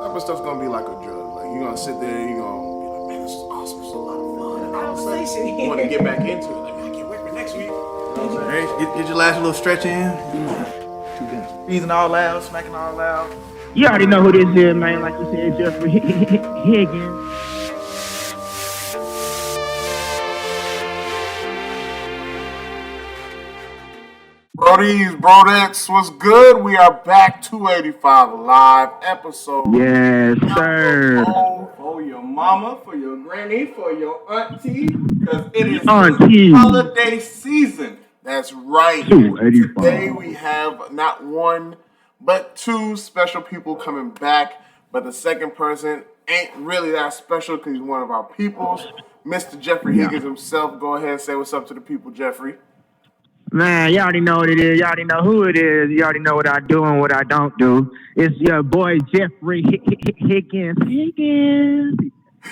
type of stuff's gonna be like a drug. Like you're gonna sit there, you're gonna be like, man, this is awesome, this is a lot of fun. And all of a sudden, you want to get back into it. Like, man, I can't wait for next week. You know what I'm saying? Get your last little stretch in. Breathing all loud, smacking all loud. You already know who this is, man. Like you said, Jeffrey Higgins. Brodies, brodettes, what's good? We are back, 285 live episode. Yes, sir. For your mama, for your granny, for your auntie, because it is Auntie. holiday season. That's right. 285. Today we have not one, but two special people coming back. But the second person ain't really that special because he's one of our peoples. Mr. Jeffrey Higgins himself. Go ahead and say what's up to the people, Jeffrey. Man, you already know what it is. You already know who it is. You already know what I do and what I don't do. It's your boy, Jeffrey Higgins.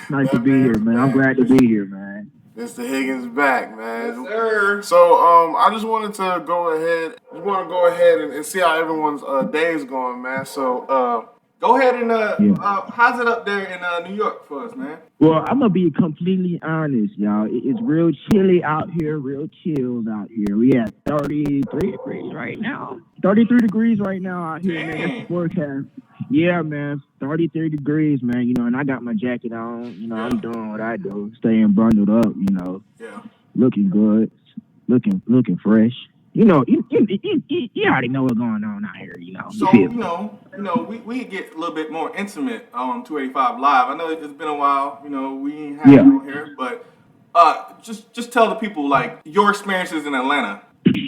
Nice to be here, man. I'm glad to be here, man. Mr. Higgins back, man. Yes, sir. So, I just wanted to go ahead and see how everyone's day is going, man. So, go ahead and how's it up there in New York for us, man? Well, I'm gonna be completely honest, y'all. It's real chilly out here, real chills out here. We at 33 degrees right now. 33 degrees right now out here, man. That's the forecast. Yeah, man. 33 degrees, man. You know, and I got my jacket on. You know, I'm doing what I do, staying bundled up. You know, looking good, looking fresh. You know, you already know what's going on out here, you know. So, you know, we get a little bit more intimate on 285 Live. I know it's been a while, you know, we ain't had you on here, but just tell the people, like, your experiences in Atlanta.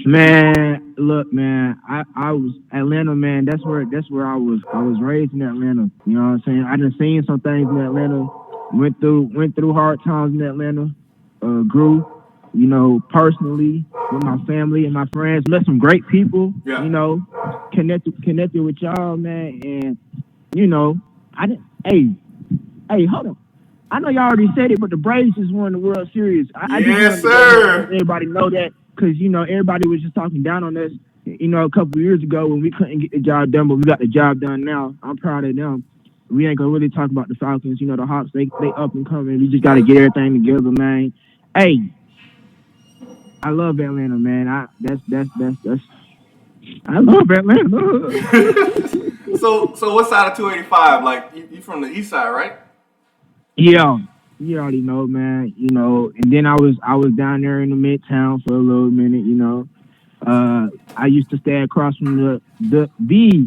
Man, look, man, I was Atlanta, man. That's where I was. I was raised in Atlanta. You know what I'm saying? I done seen some things in Atlanta. Went through hard times in Atlanta. Grew. You know, personally, with my family and my friends, met some great people. Yeah. You know, connected with y'all, man, and you know, Hey, hold on. I know y'all already said it, but the Braves just won the World Series. Yes, sir. Everybody know that because you know everybody was just talking down on us. You know, a couple of years ago when we couldn't get the job done, but we got the job done now. I'm proud of them. We ain't gonna really talk about the Falcons. You know, the Hawks, they up and coming. We just gotta get everything together, man. Hey. I love Atlanta, man. I love Atlanta. So what side of 285? Like you from the east side, right? Yeah, you already know, man. You know, and then I was down there in the Midtown for a little minute. You know, I used to stay across from the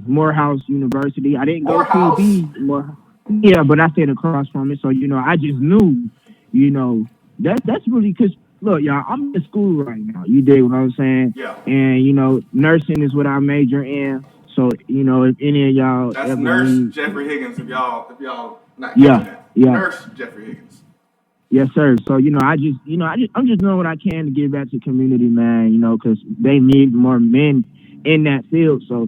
Morehouse University. I didn't go to the Morehouse. Yeah, but I stayed across from it, so you know, I just knew. You know, that's really because. Look, y'all, I'm in school right now. You dig what I'm saying? Yeah. And, you know, nursing is what I major in. So, you know, if any of y'all... That's Nurse Jeffrey Higgins, if y'all not catching that. Yeah. Nurse Jeffrey Higgins. Yes, sir. So, you know, I'm just doing what I can to give back to the community, man, you know, because they need more men in that field. So,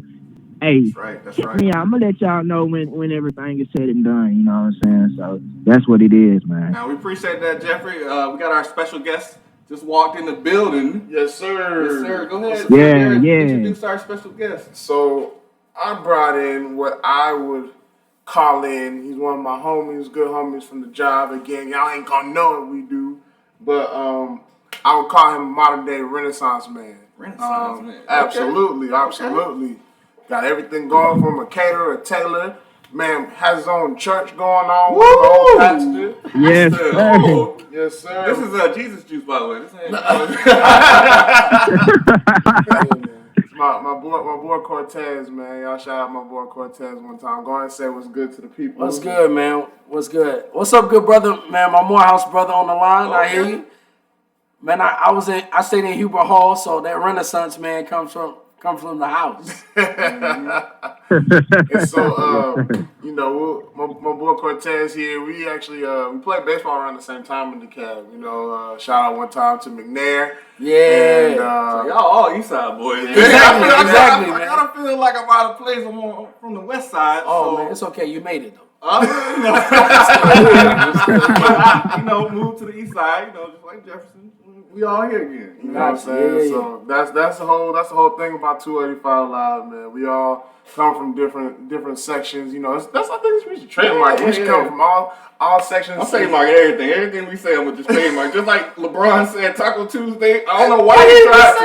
hey, that's right. Yeah, I'm going to let y'all know when everything is said and done, you know what I'm saying? So, that's what it is, man. Now, we appreciate that, Jeffrey. We got our special guest just walked in the building. Yes, sir. Yes, sir. Go ahead. Yeah. Introduce our special guest. So I brought in what I would call in. He's one of my homies, good homies from the job. Again, y'all ain't gonna know what we do, but I would call him a modern day Renaissance man. Renaissance man. Absolutely. Got everything going from a caterer, a tailor. Man, has his own church going on. Woo! Pastor. Yes, sir. Yes, sir. This is Jesus juice, by the way. This ain't my boy Cortez, man. Y'all shout out my boy Cortez one time. Go ahead and say what's good to the people. What's good, man? What's good? What's up, good brother, man? My Morehouse brother on the line. I hear you, man. I stayed in Hubert Hall, so that Renaissance man comes from the house. And so, you know, my boy Cortez here, we actually we played baseball around the same time in the cab. You know, shout out one time to McNair. Yeah. And, so y'all all East Side boys. Exactly, I man. kind of feel like I'm out of place. I'm from the West Side. Oh, so. man, it's okay. You made it, though. You know, moved to the East Side, you know, just like Jefferson. we all here again. You know what I'm Gotcha. saying? Yeah. So that's the whole thing about 285 Live, man. We all come from different sections. You know, I think we should trademark. We should come from all sections. I'm trademark everything. Everything we say, I'm gonna just trademark. Just like LeBron said, Taco Tuesday. I don't know why he tried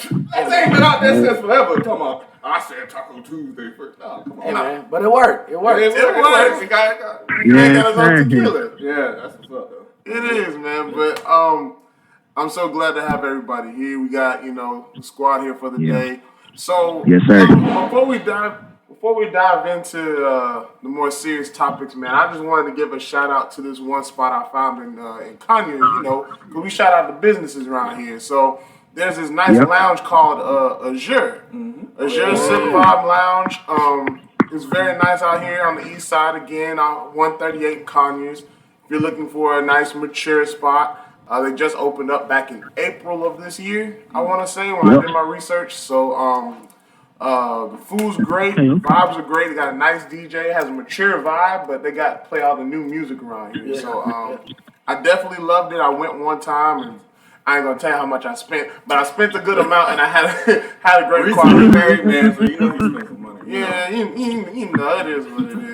to. That ain't been out there since forever. Come on. I said Taco Tuesday first. No, come on. Hey, man. But it worked. It worked. It works. It got us on tequila. Yeah, that's what's up, though. It is, man. But I'm so glad to have everybody here. We got the squad here for the day. So Yes, sir. Before we dive into the more serious topics, man, I just wanted to give a shout out to this one spot I found in Conyers. Because we shout out the businesses around here. So there's this nice lounge called Azure. Azure Sip Vibe Lounge. It's very nice out here on the east side again, on 138 in Conyers. If you're looking for a nice mature spot, they just opened up back in April of this year, I want to say, when I did my research. So the food's great, the vibes are great. They got a nice DJ, has a mature vibe, but they got play all the new music around here. So I definitely loved it. I went one time, and I ain't gonna tell you how much I spent, but I spent a good amount, and I had a great quality. Married man, so you know he spent some money. Yeah, you know, it is what it is.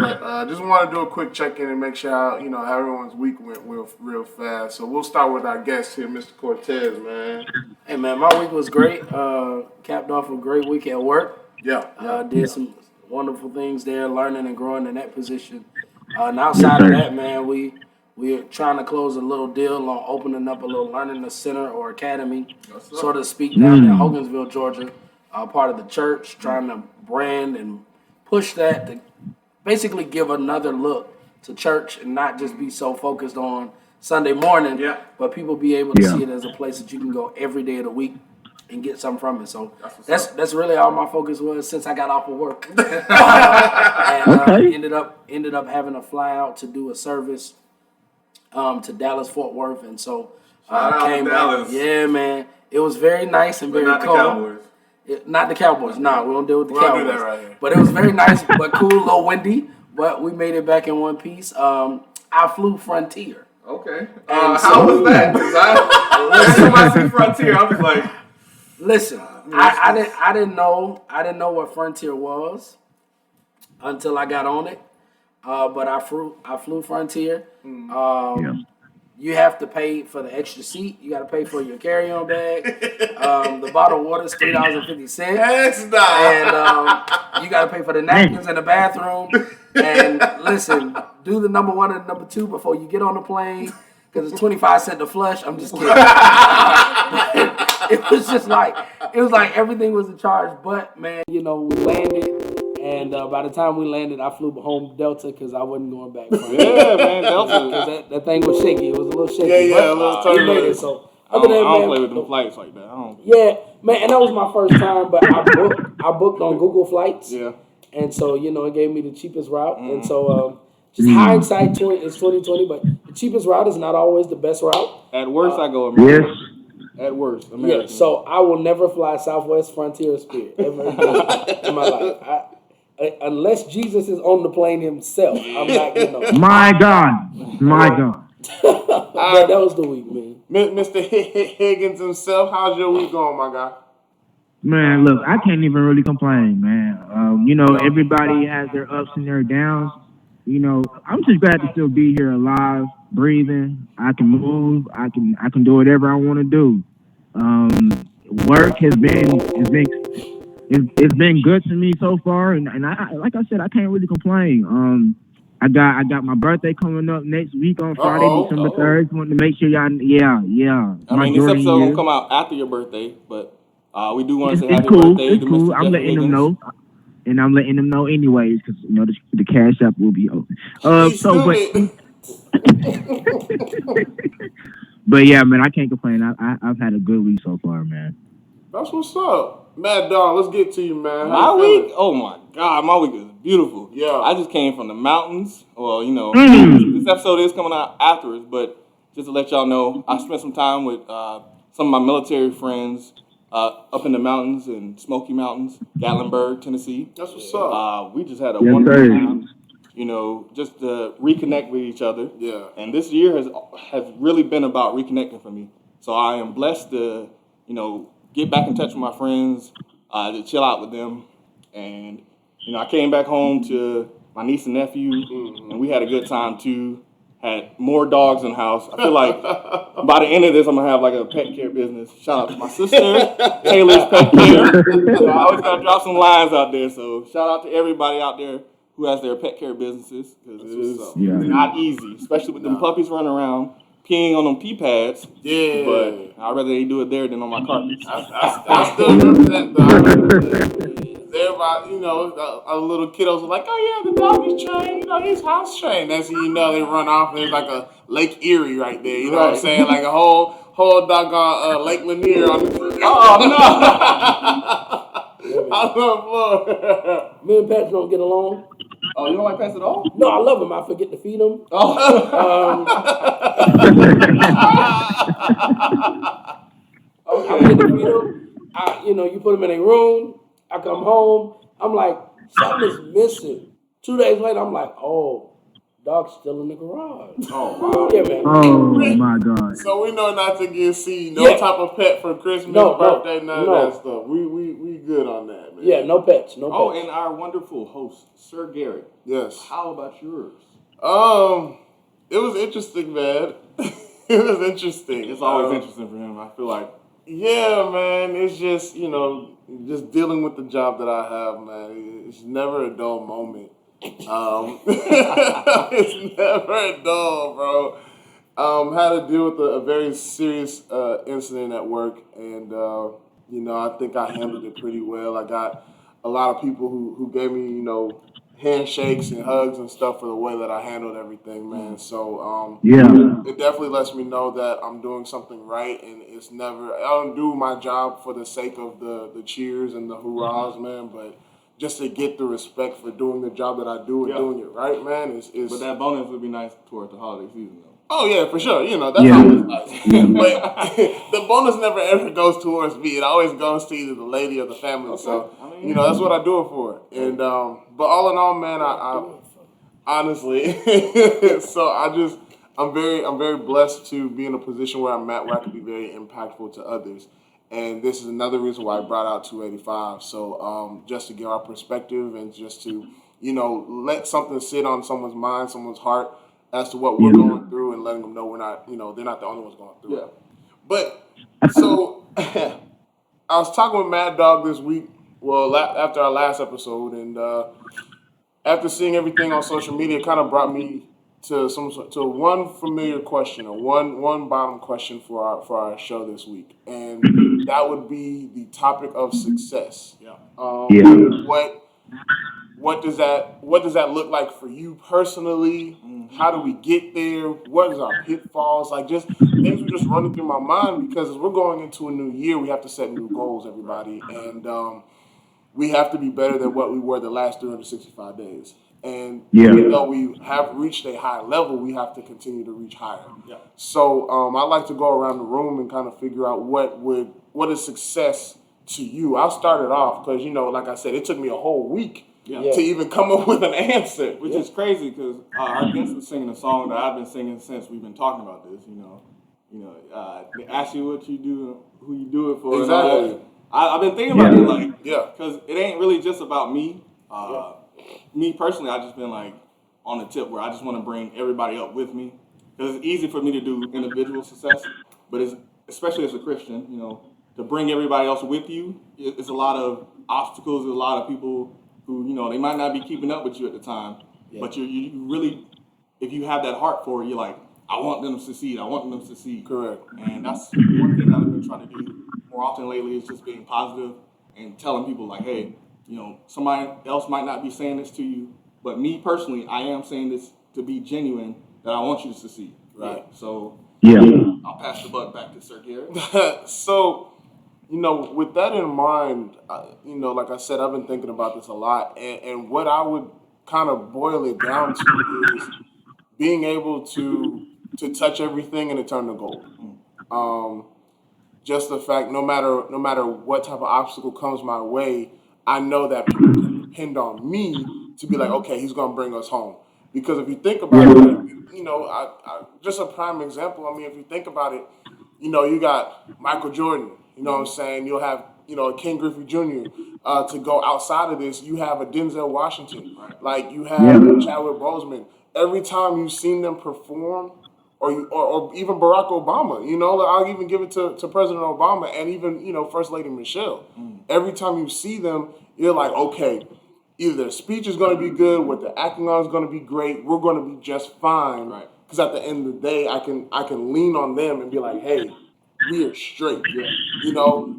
But just want to do a quick check-in and make sure how everyone's week went real fast. So we'll start with our guest here, Mr. Cortez, man. Hey, man, my week was great. Capped off a great week at work. Did some wonderful things there, learning and growing in that position. And outside of that, man, we're trying to close a little deal on opening up a little learning center or academy, so to speak, down in Hogansville, Georgia. Part of the church, trying to brand and push that to basically give another look to church and not just be so focused on Sunday morning, but people be able to see it as a place that you can go every day of the week and get something from it. So that's really all my focus was since I got off of work. And ended up having to fly out to do a service to Dallas Fort Worth, and so came back. Dallas. Yeah, man, it was very nice and very cold. Cowboys. Not the Cowboys. No, we don't deal with the Cowboys. Do that right here. But it was very nice, but cool, a little windy. But we made it back in one piece. I flew Frontier. Okay. How was that? Because every time I see Frontier, I'm just like, listen, I didn't know what Frontier was until I got on it. But I flew Frontier. You have to pay for the extra seat. You got to pay for your carry-on bag. The bottle of water is $3.50. That's not. And you got to pay for the napkins in the bathroom. And listen, do the number 1 and number 2 before you get on the plane because it's 25 cents to flush. I'm just kidding. It was like everything was in charge. But man, we landed. And by the time we landed, I flew home Delta because I wasn't going back. Yeah, man, Delta. Because that thing was shaky. It was a little shaky. Yeah, a little turbulent. So I don't play with them flights like that. Yeah, man, and that was my first time, but I booked on Google Flights. Yeah. And so, it gave me the cheapest route. And so, just hindsight is 2020, but the cheapest route is not always the best route. At worst, I go American. At worst, American. Yeah, so I will never fly Southwest, Frontier, or Spirit ever again in my life. Unless Jesus is on the plane himself, I'm not getting on. My God. That was the week, man. Mr. Higgins himself, how's your week going, my guy? Man, look, I can't even really complain, man. Everybody has their ups and their downs. I'm just glad to still be here alive, breathing. I can move. I can do whatever I want to do. Work has been good to me so far, and I like I said, I can't really complain. I got my birthday coming up next week on Friday, December 3rd. Wanted to make sure y'all, yeah. I mean, this episode gonna come out after your birthday, but we do want to say happy cool. birthday to Cool. Mr. I'm letting Higgins. them know, and I'm letting them know anyways because the cash app will be open. But yeah, man, I can't complain. I've had a good week so far, man. That's what's up. Maddogg, let's get to you, man. My week? Oh my God, my week is beautiful. Yeah. I just came from the mountains. Well, this episode is coming out afterwards, but just to let y'all know, I spent some time with some of my military friends up in the mountains in Smoky Mountains, Gatlinburg, Tennessee. That's what's up. We just had a wonderful time. just to reconnect with each other. Yeah. And this year has really been about reconnecting for me. So I am blessed to, get back in touch with my friends, to chill out with them. And, I came back home to my niece and nephew, and we had a good time too. Had more dogs in the house. I feel like by the end of this, I'm gonna have like a pet care business. Shout out to my sister, Taylor's Pet Care. So I always gotta drop some lines out there. So shout out to everybody out there who has their pet care businesses, because it's not easy, especially with them puppies running around peeing on them pee pads. Yeah. But I'd rather they do it there than on my carpets. I still remember that though. Everybody, our little kiddos are like, oh yeah, the dog is trained, he's house trained. That's when they run off and there's like a Lake Erie right there. You know what I'm saying? Like a whole doggone Lake Lanier on the on the floor. Me and Pets don't get along. Oh, you don't like pets at all? No, I love them. I forget to feed them. I forget to feed them. You put them in a room. I come home. I'm like, something is missing. 2 days later, I'm like, oh, dog's still in the garage. Oh, wow. Yeah, man. Oh, my God. So we know not to give C no type of pet for Christmas, birthday, none of that stuff. We good on that, man. Yeah, no pets, no pets. Oh, and our wonderful host, SirGarrett. Yes. How about yours? It was interesting, man. It was interesting. It's always interesting for him, I feel like. Yeah, man. It's just, just dealing with the job that I have, man. It's never a dull moment. It's never a dull, bro. Had to deal with a very serious incident at work, and I think I handled it pretty well. I got a lot of people who gave me, handshakes and hugs and stuff for the way that I handled everything, man. So it definitely lets me know that I'm doing something right, and it's never, I don't do my job for the sake of the cheers and the hurrahs, man, but just to get the respect for doing the job that I do and doing it right, man, is. But that bonus would be nice toward the holiday season, though. Oh, yeah, for sure. That's always nice. But the bonus never ever goes towards me. It always goes to either the lady or the family. Okay. So, that's what I do it for. And but all in all, man, I honestly, so I'm very blessed to be in a position where I'm at, where I can be very impactful to others. And this is another reason why I brought out 285. So just to give our perspective and just to, let something sit on someone's mind, someone's heart, as to what we're going through, and letting them know we're not, they're not the only ones going through it. But, so, I was talking with Maddogg this week, after our last episode, and after seeing everything on social media, it kind of brought me to one familiar question, or one bottom question for our show this week, and that would be the topic of success. What does that look like for you personally? How do we get there? What is our pitfalls? Like, just things were just running through my mind, because as we're going into a new year, we have to set new goals, everybody, and we have to be better than what we were the last 365 days. And even though we have reached a high level, we have to continue to reach higher. Yeah. So I like to go around the room and kind of figure out what is success to you. I'll start it off because, like I said, it took me a whole week to even come up with an answer. Which is crazy, because our guest was singing a song that I've been singing since we've been talking about this. They ask you what you do, who you do it for. Exactly. I've been thinking about it, because it ain't really just about me. Me personally, I've just been on the tip where I just want to bring everybody up with me, because it's easy for me to do individual success, but especially as a Christian, to bring everybody else with you. It's a lot of obstacles. There's a lot of people who, they might not be keeping up with you at the time, but you really, if you have that heart for it, you're like, I want them to succeed. I want them to succeed. Correct. And that's one thing that I've been trying to do more often lately, is just being positive and telling people hey, somebody else might not be saying this to you, but me personally, I am saying this to be genuine, that I want you to succeed. Right. So I'll pass the buck back to SirGarrett. So, with that in mind, like I said, I've been thinking about this a lot, and what I would kind of boil it down to is being able to touch everything and to turn to gold. Just the fact, no matter what type of obstacle comes my way, I know that people can depend on me to be like, okay, he's gonna bring us home. Because if you think about it, I just a prime example. I mean, if you think about it, you got Michael Jordan. You know what I'm saying? You'll have a Ken Griffey Jr. To go outside of this. You have a Denzel Washington. Like you have Chadwick Boseman. Every time you've seen them perform, or even Barack Obama, I'll even give it to President Obama and even First Lady Michelle. Every time you see them, you're like, okay, either their speech is going to be good, what the acting on is going to be great. We're going to be just fine. Right. Because at the end of the day, I can lean on them and be like, hey, we are straight. Yeah.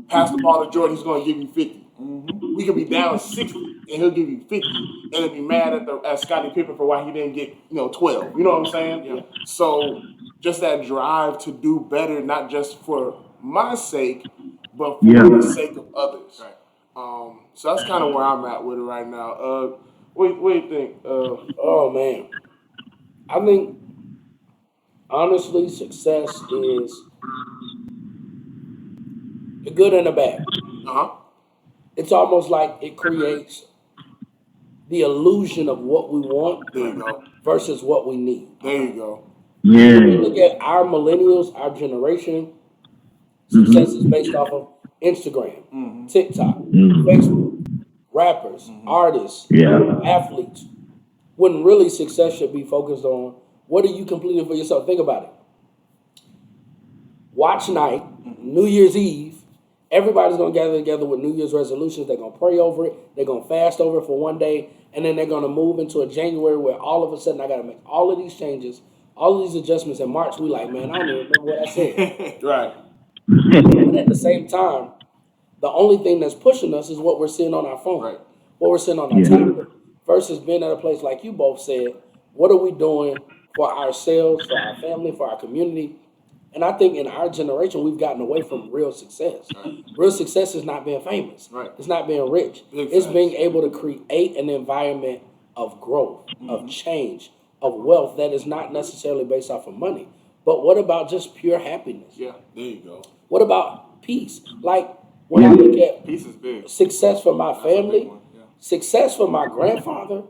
Pass the ball to Jordan, he's going to give you 50. We could be down 60 and he'll give you 50, and then be mad at Scottie Pippen for why he didn't get 12. You know what I'm saying? Yeah. So just that drive to do better, not just for my sake, but for the sake of others. Right. So that's kind of where I'm at with it right now. What do you think? Oh man, I think honestly, success is the good and the bad. It's almost like it creates the illusion of what we want versus what we need. There you go. Yeah. Look at our millennials, our generation. Success is based off of Instagram, TikTok, Facebook, rappers, artists, athletes. When really success should be focused on what are you completing for yourself. Think about it. Watch night, New Year's Eve. Everybody's going to gather together with New Year's resolutions. They're going to pray over it. They're going to fast over it for one day. And then they're going to move into a January where all of a sudden I got to make all of these changes, all of these adjustments. In March, we like, man, I don't even remember what I said. Right. But at the same time, the only thing that's pushing us is what we're seeing on our phone, what we're seeing on our tablet, versus being at a place like you both said, what are we doing for ourselves, for our family, for our community? And I think in our generation, we've gotten away from real success. Right. Real success is not being famous. Right. It's not being rich. It's being able to create an environment of growth, of change, of wealth that is not necessarily based off of money. But what about just pure happiness? Yeah, there you go. What about peace? Like when I look at peace is big. Success for my family, success for my grandfather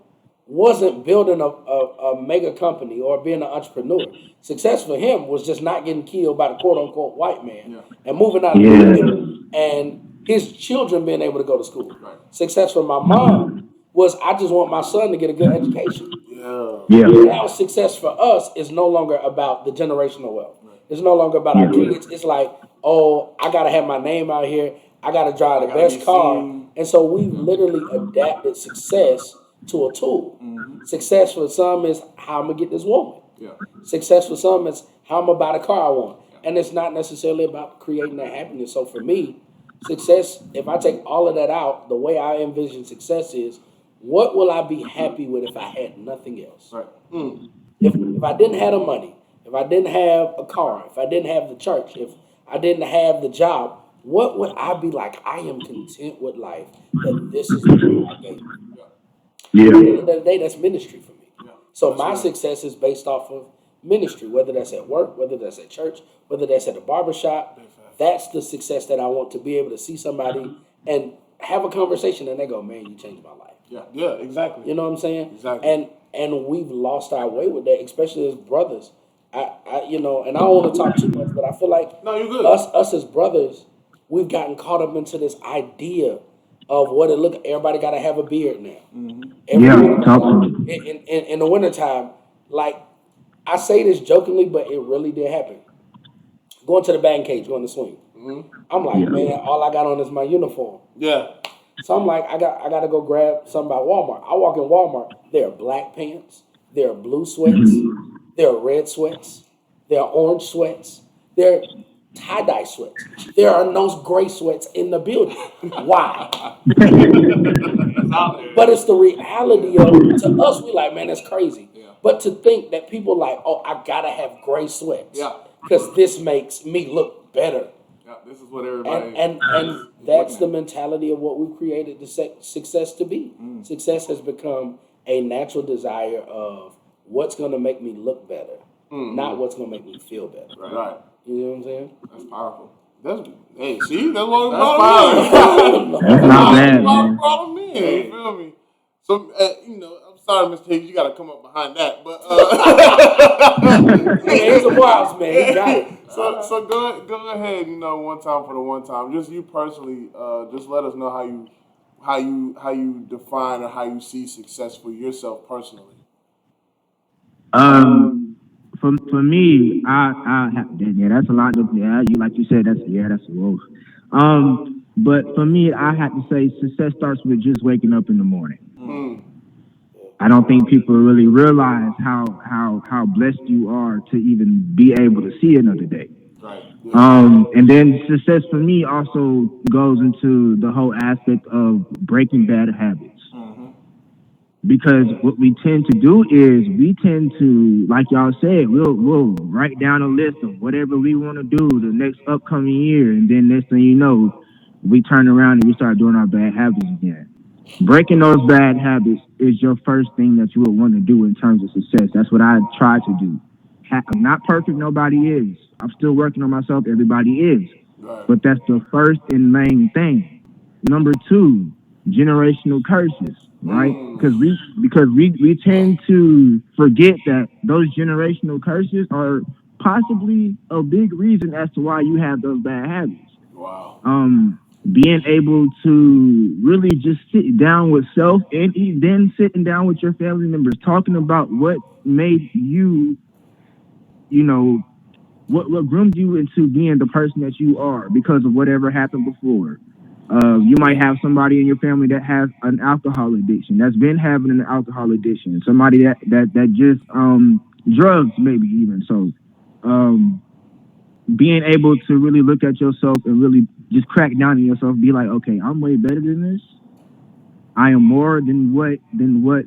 wasn't building a mega company or being an entrepreneur. Success for him was just not getting killed by the quote-unquote white man and moving out of the country and his children being able to go to school. Right. Success for my mom was I just want my son to get a good education. Now success for us is no longer about the generational wealth. Right. It's no longer about our kids. It's like, oh, I got to have my name out here. I got to drive the best car. And so we've literally adapted success to a tool. Success for some is how I'm going to get this woman. Success for some is how I'm going to buy the car I want. And it's not necessarily about creating that happiness. So for me, success, if I take all of that out, the way I envision success is, what will I be happy with if I had nothing else? Right. If I didn't have the money, if I didn't have a car, if I didn't have the church, if I didn't have the job, what would I be like? I am content with life, that this is what God gave me. At the end of the day, that's ministry for me. So my success is based off of ministry, whether that's at work, whether that's at church, whether that's at the barbershop. That's the success that I want, to be able to see somebody and have a conversation and they go, man, you changed my life. Yeah, exactly. You know what I'm saying? Exactly. And we've lost our way with that, especially as brothers. And I don't want to talk too much, but I feel like you're good. Us as brothers, we've gotten caught up into this idea of what it look. Everybody got to have a beard now. In the wintertime, like I say this jokingly, but it really did happen. Going to the batting cage, going to swing. I'm like, man, all I got on is my uniform. So I'm like, I got to go grab something by Walmart. I walk in Walmart. There are black pants. There are blue sweats. There are red sweats. There are orange sweats. There are tie-dye sweats. There are no gray sweats in the building. Why? But it's the reality of, to us, we like, man, that's crazy. But to think that people like, oh, I got to have gray sweats because this makes me look better. This is what everybody... And that's the mentality of what we've created the success to be. Success has become a natural desire of what's going to make me look better, not what's going to make me feel better. Right. You know what I'm saying? That's powerful. Hey, see? That's what brought me. That's not bad, man. Brought me in, you feel me? So, I'm sorry, Mr. Higgins, you got to come up behind that. But he's a wise man. He got it. So go ahead. One time for the one time. Just you personally. Just let us know how you define or how you see success for yourself personally. For me, I have, yeah, that's a lot. You like you said, that's a wolf. But for me, I have to say success starts with just waking up in the morning. I don't think people really realize how blessed you are to even be able to see another day. Right. And then success for me also goes into the whole aspect of breaking bad habits. Because what we tend to do is we tend to, like y'all said, we'll write down a list of whatever we want to do the next upcoming year, and then next thing you know, we turn around and we start doing our bad habits again. Breaking those bad habits is your first thing that you would want to do in terms of success. That's what I try to do. I'm not perfect, nobody is. I'm still working on myself, everybody is. But that's the first and main thing. Number two, generational curses, right? Because we tend to forget that those generational curses are possibly a big reason as to why you have those bad habits. Wow. Being able to really just sit down with self and then sitting down with your family members, talking about what made you, what groomed you into being the person that you are because of whatever happened before. You might have somebody in your family that has an alcohol addiction, that's been having an alcohol addiction, somebody that just drugs maybe even. So being able to really look at yourself and really just crack down on yourself, be like, okay, I'm way better than this. I am more than what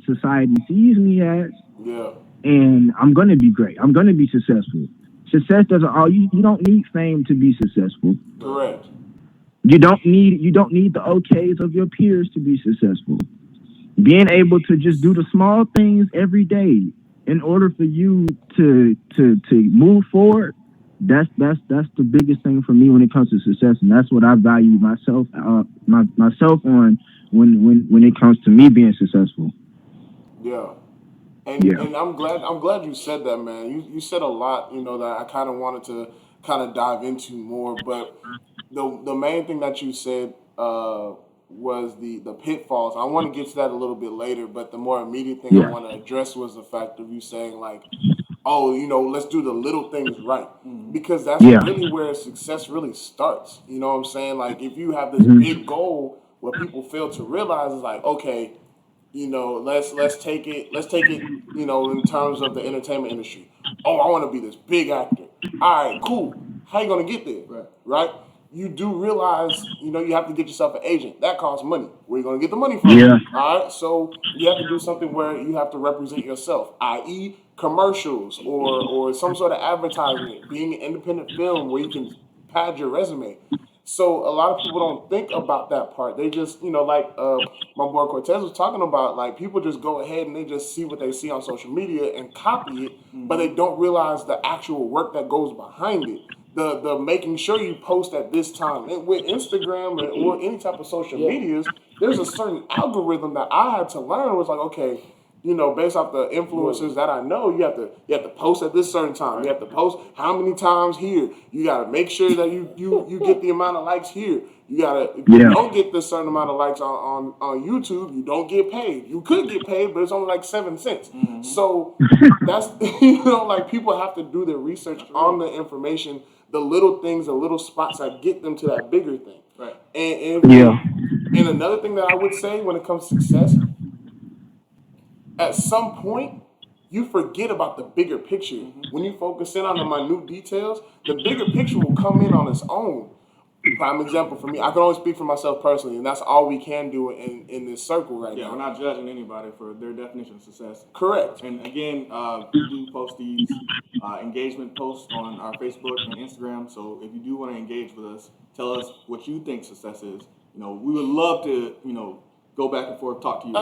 society sees me as. Yeah. And I'm gonna be great. I'm gonna be successful. Success doesn't all you don't need fame to be successful. Correct. You don't need the okays of your peers to be successful. Being able to just do the small things every day in order for you to move forward, that's the biggest thing for me when it comes to success, and that's what I value myself on when it comes to me being successful. Yeah. And I'm glad you said that, man. You said a lot, that I kind of wanted to kind of dive into more, but the main thing that you said was the pitfalls. I want to get to that a little bit later, but the more immediate thing I want to address was the fact of you saying like, oh, let's do the little things right, because that's really where success really starts. You know what I'm saying? Like if you have this big goal, what people fail to realize is like, okay, let's take it, in terms of the entertainment industry. Oh, I want to be this big actor. All right, cool. How you gonna get there? Right? You do realize, you have to get yourself an agent. That costs money. Where you gonna get the money from? Yeah. All right. So you have to do something where you have to represent yourself, i.e., commercials or some sort of advertisement, being an independent film where you can pad your resume. So a lot of people don't think about that part. They just, like my boy Cortez was talking about, like people just go ahead and they just see what they see on social media and copy it, but they don't realize the actual work that goes behind it. The making sure you post at this time. And with Instagram or any type of social medias, there's a certain algorithm that I had to learn. It was like, okay, based off the influencers that I know, you have to post at this certain time. You have to post how many times here. You got to make sure that you get the amount of likes here. You gotta, if you don't get this certain amount of likes on YouTube, you don't get paid. You could get paid, but it's only like 7 cents. So that's like people have to do their research on the information, the little things, the little spots that get them to that bigger thing. Right. And another thing that I would say when it comes to success, at some point, you forget about the bigger picture. When you focus in on the minute details, the bigger picture will come in on its own. Prime example for me, I can only speak for myself personally, and that's all we can do in this circle right now. Yeah, we're not judging anybody for their definition of success. Correct. And again, we do post these engagement posts on our Facebook and Instagram. So if you do want to engage with us, tell us what you think success is. We would love to, go back and forth, talk to you.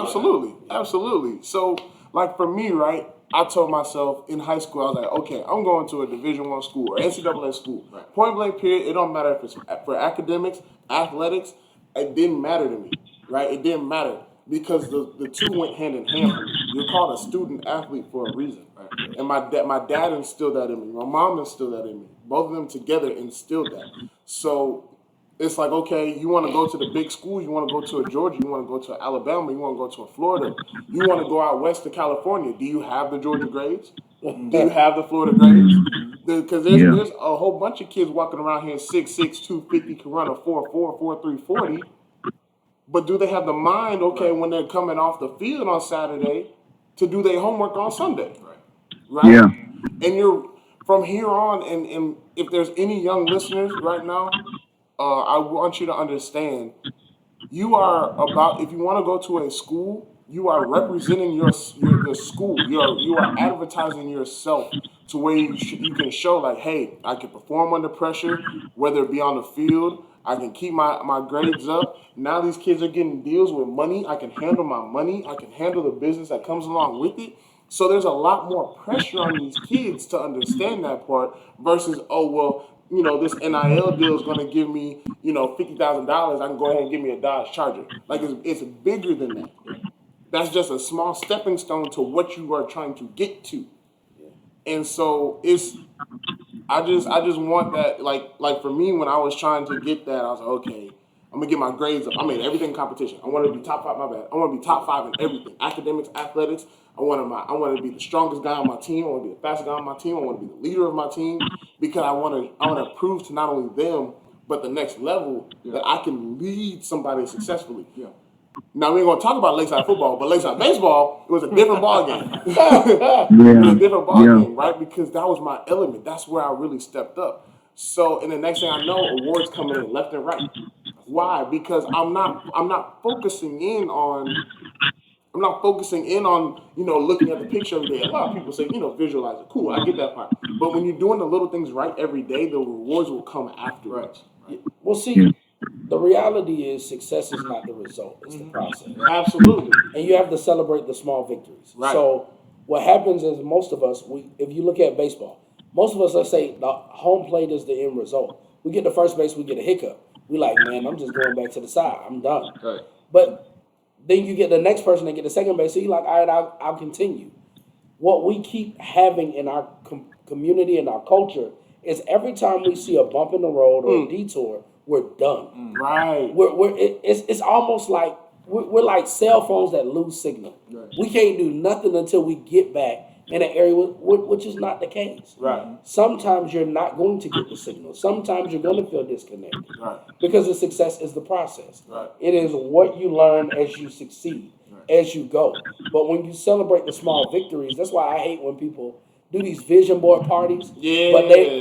Absolutely. So, like for me, right, I told myself in high school, I was like, okay, I'm going to a Division I school or NCAA school. Right. Point blank period, it don't matter if it's for academics, athletics, it didn't matter to me, right? It didn't matter. because the two went hand in hand for me. You're called a student athlete for a reason. Right? And my dad instilled that in me. My mom instilled that in me. Both of them together instilled that. So it's like, okay, you want to go to the big schools, you want to go to a Georgia, you want to go to Alabama, you want to go to a Florida, you want to go out west to California. Do you have the Georgia grades? Do you have the Florida grades? Because there's a whole bunch of kids walking around here 6'6", 250, can run a 4.4, 4.3, 40. But do they have the mind, okay, when they're coming off the field on Saturday to do their homework on Sunday? Right? Yeah. And you're, from here on, and if there's any young listeners right now, I want you to understand, you are about, if you want to go to a school, you are representing the school. You are advertising yourself to where you can show like, hey, I can perform under pressure, whether it be on the field. I can keep my grades up. Now these kids are getting deals with money. I can handle my money. I can handle the business that comes along with it. So there's a lot more pressure on these kids to understand that part versus, oh, well, you know, this NIL deal is going to give me, you know, $50,000. I can go ahead and give me a Dodge Charger. Like, it's bigger than that. That's just a small stepping stone to what you are trying to get to. And so I just want that, like for me, when I was trying to get that, I was like, okay, I'm gonna get my grades up. I made everything competition. I want to be top 5. My bad. I want to be top 5 in everything: academics, athletics. I want to be the strongest guy on my team. I want to be the fastest guy on my team. I want to be the leader of my team because I want to prove to not only them but the next level that I can lead somebody successfully. Yeah. Now, we ain't going to talk about Lakeside football, but Lakeside baseball, it was a different ball game. It was a different ball game, right? Because that was my element. That's where I really stepped up. So, and the next thing I know, awards coming in left and right. Why? Because I'm not focusing in on, you know, looking at the picture every day. A lot of people say, you know, visualize it. Cool, I get that part. But when you're doing the little things right every day, the rewards will come afterwards. Right. Well, see, the reality is success is not the result. It's the process. Absolutely. And you have to celebrate the small victories. Right. So what happens is most of us, if you look at baseball, most of us, let's say the home plate is the end result. We get to first base, we get a hiccup. We like, man, I'm just going back to the side. I'm done. Right. But then you get the next person, they get the second base, so you're like, all right, I'll continue. What we keep having in our community and our culture is every time we see a bump in the road or a detour, we're done. Right. It's almost like we're like cell phones that lose signal. Right. We can't do nothing until we get back in an area which is not the case. Right. Sometimes you're not going to get the signal. Sometimes you're going to feel disconnected. Right. Because the success is the process. Right. It is what you learn as you succeed, as you go. But when you celebrate the small victories, that's why I hate when people do these vision board parties. Yeah.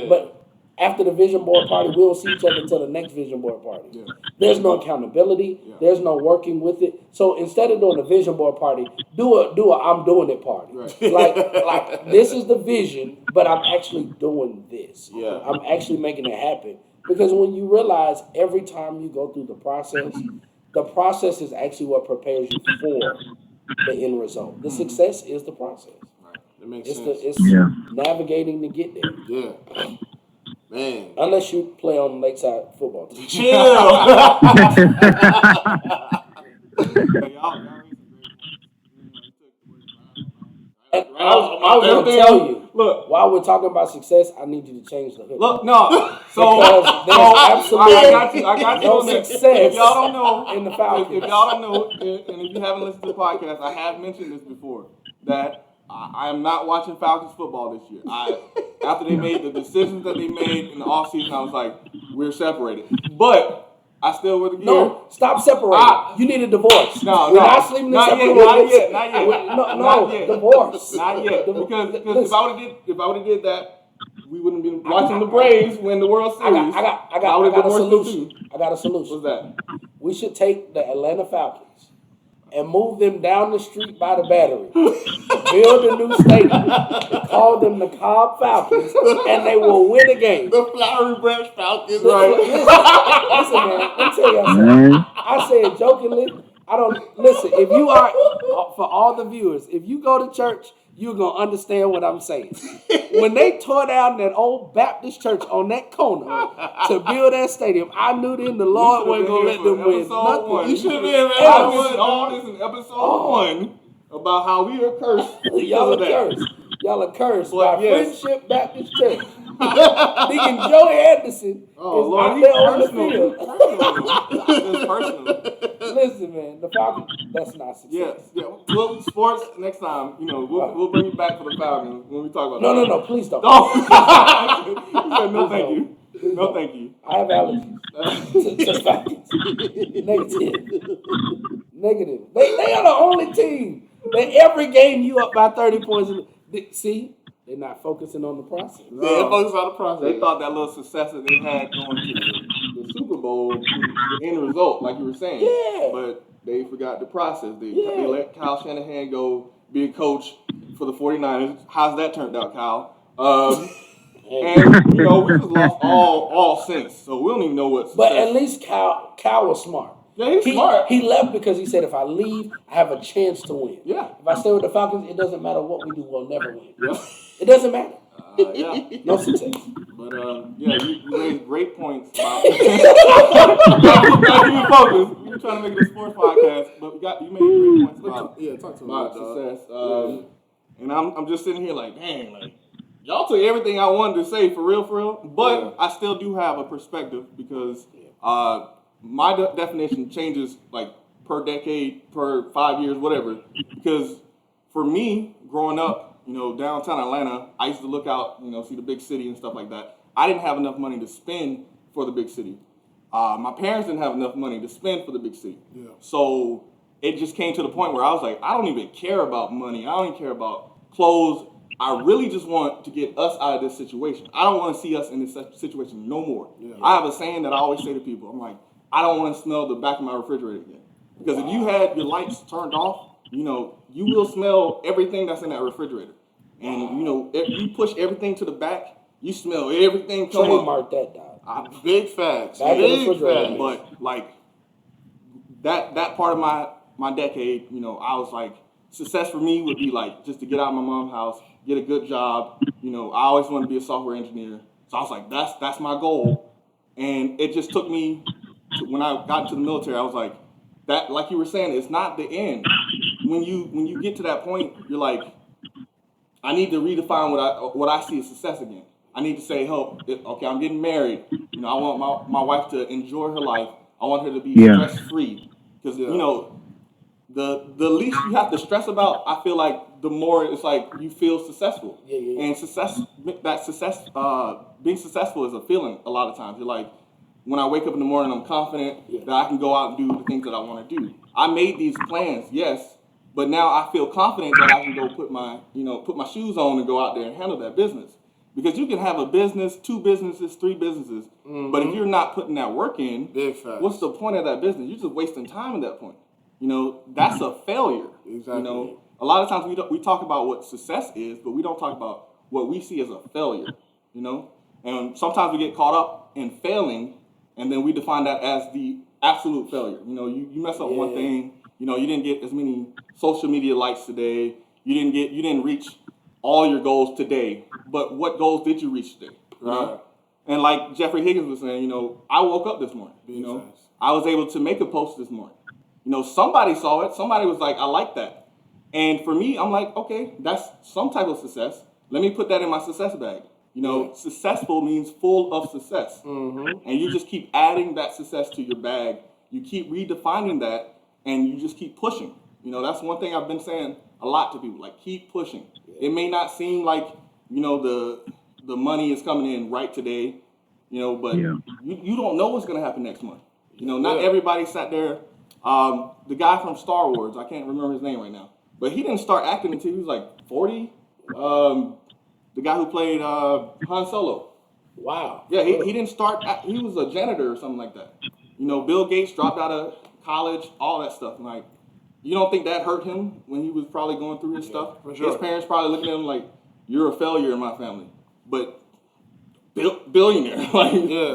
But after the vision board party, we don't see each other until the next vision board party. Yeah. There's no accountability. Yeah. There's no working with it. So instead of doing a vision board party, do a I'm doing it party. Right. like this is the vision, but I'm actually doing this. Yeah. I'm actually making it happen. Because when you realize every time you go through the process is actually what prepares you for the end result. The success is the process. Right. That makes sense. It's navigating to get there. Yeah. Man. Unless you play on the Lakeside football team. Chill. I was going to tell you, look, while we're talking about success, I need you to change the hook. Look, no. So there's absolutely I got you no on success if y'all don't know, in the Falcons. If y'all don't know, and if you haven't listened to the podcast, I have mentioned this before, that I am not watching Falcons football this year. After they made the decisions that they made in the offseason, I was like, we're separated. But I still would agree. No, stop separating. You need a divorce. No, we're not sleeping in not separate not yet. Not yet. Divorce. Not yet. Because if I would have did that, we wouldn't be watching the Braves win the World Series. I got a solution. I got a solution. What's that? We should take the Atlanta Falcons and move them down the street by the Battery. Build a new stadium. Call them the Cobb Falcons, and they will win a game. The Flowery Branch Falcons. Right. Listen, man, let me tell you something. I said jokingly, I don't listen. If you are for all the viewers, if you go to church, you're gonna understand what I'm saying. When they tore down that old Baptist church on that corner to build that stadium, I knew then the Lord wasn't gonna let them win nothing. You should have been all this in episode 1 about how we are cursed. Y'all are cursed. Y'all are cursed by Friendship Baptist Church. Deacon Joey Anderson is out there on the field. It's personal. Listen, man, the Falcons, that's not success. Yeah. Well, sports, next time, we'll bring you back for the Falcons when we talk about No, please don't. No, thank you. No, thank you. I have allergies to Falcons. Negative. They are the only team that every game you up by 30 points. See? They're not focusing on the process. They're focusing on the process. They thought that little success that they had going to the Super Bowl was the end result, like you were saying. Yeah. But they forgot the process. They let Kyle Shanahan go be a coach for the 49ers. How's that turned out, Kyle? And, we just lost all sense. So we don't even know what success. But at least Kyle was smart. Yeah, he's smart. He left because he said, if I leave, I have a chance to win. Yeah. If I stay with the Falcons, it doesn't matter what we do, we'll never win. Yeah. It doesn't matter. No success. But, you raised great points about gotta keep focused. We were trying to make it a sports podcast, but you made great points about success. And I'm just sitting here like, dang, y'all took everything I wanted to say for real. But I still do have a perspective because my definition changes per decade, per 5 years, whatever. Because for me, growing up, downtown Atlanta, I used to look out, see the big city and stuff like that. I didn't have enough money to spend for the big city. My parents didn't have enough money to spend for the big city. Yeah. So it just came to the point where I was like, I don't even care about money. I don't even care about clothes. I really just want to get us out of this situation. I don't want to see us in this situation no more. Yeah. I have a saying that I always say to people. I'm like, I don't want to smell the back of my refrigerator again. Because if you had your lights turned off, you will smell everything that's in that refrigerator. And, if you push everything to the back, you smell everything come up. Trademark that, dog. Big facts. Big facts. But, that part of my decade, I was like, success for me would be, just to get out of my mom's house, get a good job. I always wanted to be a software engineer. So I was like, that's my goal. And it just took me, when I got into the military, I was like, that, like you were saying, it's not the end. When you get to that point, you're like, I need to redefine what I see as success again. I need to say, okay, I'm getting married. I want my wife to enjoy her life. I want her to be stress-free. Because, the least you have to stress about, I feel like the more it's like you feel successful. Yeah. And being successful is a feeling a lot of times. You're like, when I wake up in the morning, I'm confident that I can go out and do the things that I want to do. I made these plans, yes, but now I feel confident that I can go put my shoes on and go out there and handle that business. Because you can have a business, 2 businesses, 3 businesses, but if you're not putting that work in, what's the point of that business? You're just wasting time at that point. That's a failure. Exactly. A lot of times we talk about what success is, but we don't talk about what we see as a failure. And sometimes we get caught up in failing, and then we define that as the absolute failure. You mess up one thing. You didn't get as many social media likes today. You didn't reach all your goals today. But what goals did you reach today? Right. And like Jeffrey Higgins was saying, I woke up this morning. I was able to make a post this morning. Somebody saw it. Somebody was like, I like that. And for me, I'm like, okay, that's some type of success. Let me put that in my success bag. Successful means full of success. Mm-hmm. And you just keep adding that success to your bag. You keep redefining that, and you just keep pushing. That's one thing I've been saying a lot to people, keep pushing. It may not seem like, the money is coming in right today, but you don't know what's going to happen next month. Not everybody sat there. The guy from Star Wars, I can't remember his name right now, but he didn't start acting until he was like 40. The guy who played Han Solo. Wow. Yeah, he didn't start, he was a janitor or something like that. Bill Gates dropped out of college, all that stuff. You don't think that hurt him when he was probably going through his stuff? For sure. His parents probably looking at him like, you're a failure in my family. But billionaire,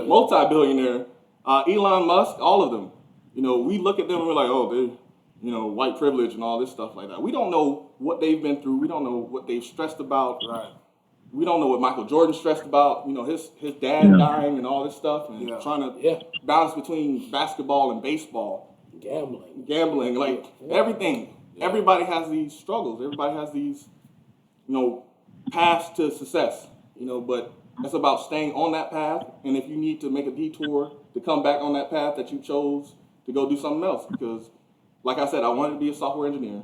multi-billionaire, Elon Musk, all of them. We look at them and we're like, oh, white privilege and all this stuff like that. We don't know what they've been through. We don't know what they've stressed about. Right. We don't know what Michael Jordan stressed about. His dad dying and all this stuff, and trying to balance between basketball and baseball, gambling, like everything. Yeah. Everybody has these struggles. Everybody has these, paths to success. But it's about staying on that path. And if you need to make a detour to come back on that path that you chose to go do something else, because, like I said, I wanted to be a software engineer.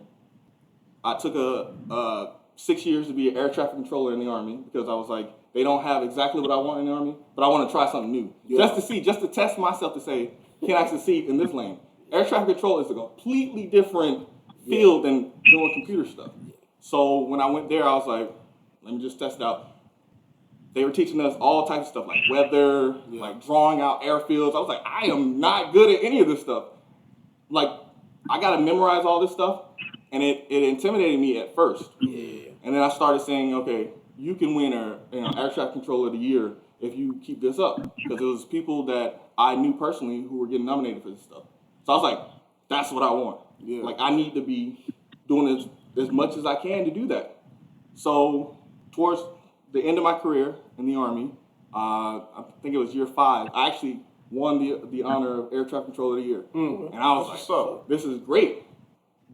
I took 6 years to be an air traffic controller in the Army because I was like, they don't have exactly what I want in the Army, but I want to try something new. Yeah. Just to test myself to say, can I succeed in this lane? Air traffic control is a completely different field than doing computer stuff. So when I went there, I was like, let me just test it out. They were teaching us all types of stuff like weather, like drawing out airfields. I was like, I am not good at any of this stuff. Like, I got to memorize all this stuff. And it intimidated me at first. Yeah. And then I started saying, okay, you can win air traffic controller of the year if you keep this up. Because it was people that I knew personally who were getting nominated for this stuff. So I was like, that's what I want. Yeah. Like, I need to be doing as much as I can to do that. So towards the end of my career in the Army, I think it was year 5, I actually won the honor of air traffic controller of the year. And I was like, this is great.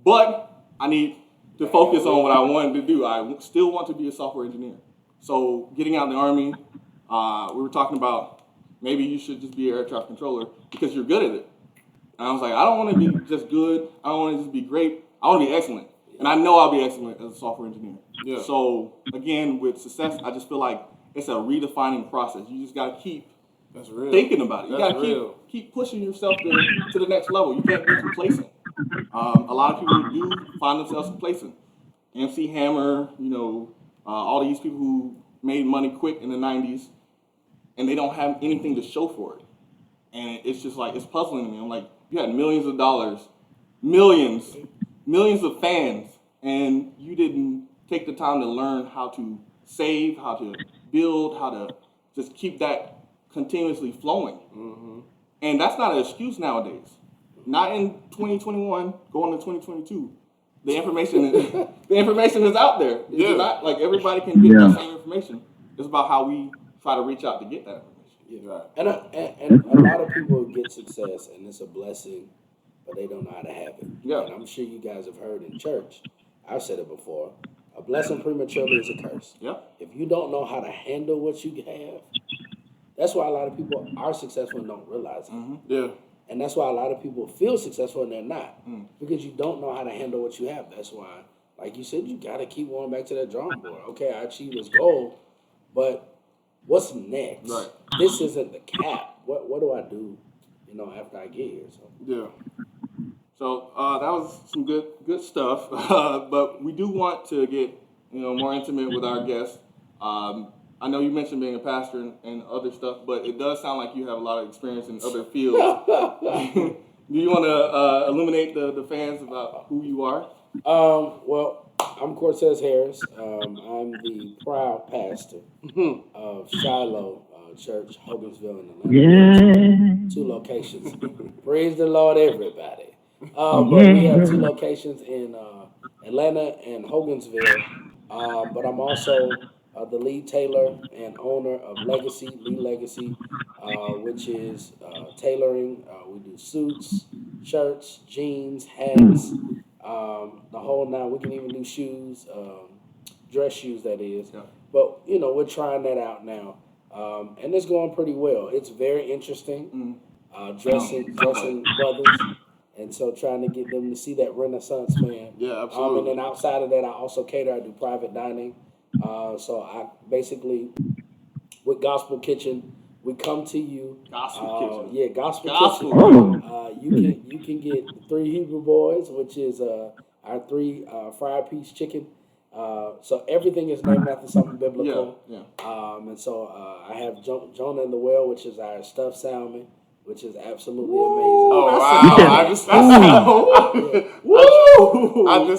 But I need to focus on what I wanted to do. I still want to be a software engineer. So getting out in the Army, we were talking about maybe you should just be an air traffic controller because you're good at it. And I was like, I don't want to be just good. I don't want to just be great. I want to be excellent. And I know I'll be excellent as a software engineer. Yeah. So again, with success, I just feel like it's a redefining process. You just got to keep thinking about it. You got to keep pushing yourself to the next level. You can't be complacent. A lot of people do find themselves complacent. MC Hammer, all these people who made money quick in the 90s, and they don't have anything to show for it. And it's just like, it's puzzling to me. I'm like, you had millions of dollars, millions of fans, and you didn't take the time to learn how to save, how to build, how to just keep that continuously flowing. Mm-hmm. And that's not an excuse nowadays. Not in 2021, going to 2022. The information is out there. It's not like everybody can get that same information. It's about how we try to reach out to get that information. Yeah. And a lot of people get success, and it's a blessing, but they don't know how to have it. Yeah. And I'm sure you guys have heard in church, I've said it before, a blessing prematurely is a curse. Yeah. If you don't know how to handle what you have, that's why a lot of people are successful and don't realize it. Mm-hmm. Yeah. And that's why a lot of people feel successful and they're not. Because you don't know how to handle what you have. That's why, like you said, you got to keep going back to that drawing board. Okay, I achieved this goal, but what's next? Right. This isn't the cap. What do I do, after I get here? So. Yeah. So that was some good stuff. But we do want to get more intimate with our guests. I know you mentioned being a pastor and other stuff, but it does sound like you have a lot of experience in other fields. Do you want to illuminate the fans about who you are? Well, I'm Cortez Harris. I'm the proud pastor of Shiloh Church, Hogginsville, in Atlanta. 2 locations. Praise the Lord, everybody. But we have 2 locations in Atlanta and Hogginsville. But I'm also the lead tailor and owner of Lee Legacy, which is tailoring. We do suits, shirts, jeans, hats, the whole 9. We can even do shoes, dress shoes, that is. Yeah. But, we're trying that out now. And it's going pretty well. It's very interesting, dressing brothers. And so trying to get them to see that Renaissance man. Yeah, absolutely. And then outside of that, I also cater. I do private dining. So I basically, with Gospel Kitchen, we come to you. Gospel Kitchen. Yeah, Gospel Kitchen. You can get 3 Hebrew boys, which is our 3 fried piece chicken. So everything is named after something biblical. Yeah. And so I have Jonah in the Well, which is our stuffed salmon, which is absolutely amazing. Oh, wow. I just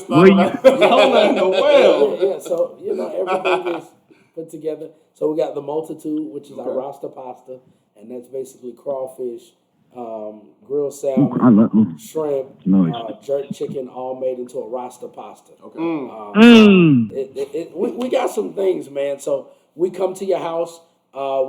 thought about Jonah in the Well. Yeah. So, everything is put together. So we got the multitude, which is our Rasta pasta, and that's basically crawfish, grilled I salmon, love shrimp, Lord. jerk chicken, all made into a rasta pasta. Okay. We got some things, man. So we come to your house.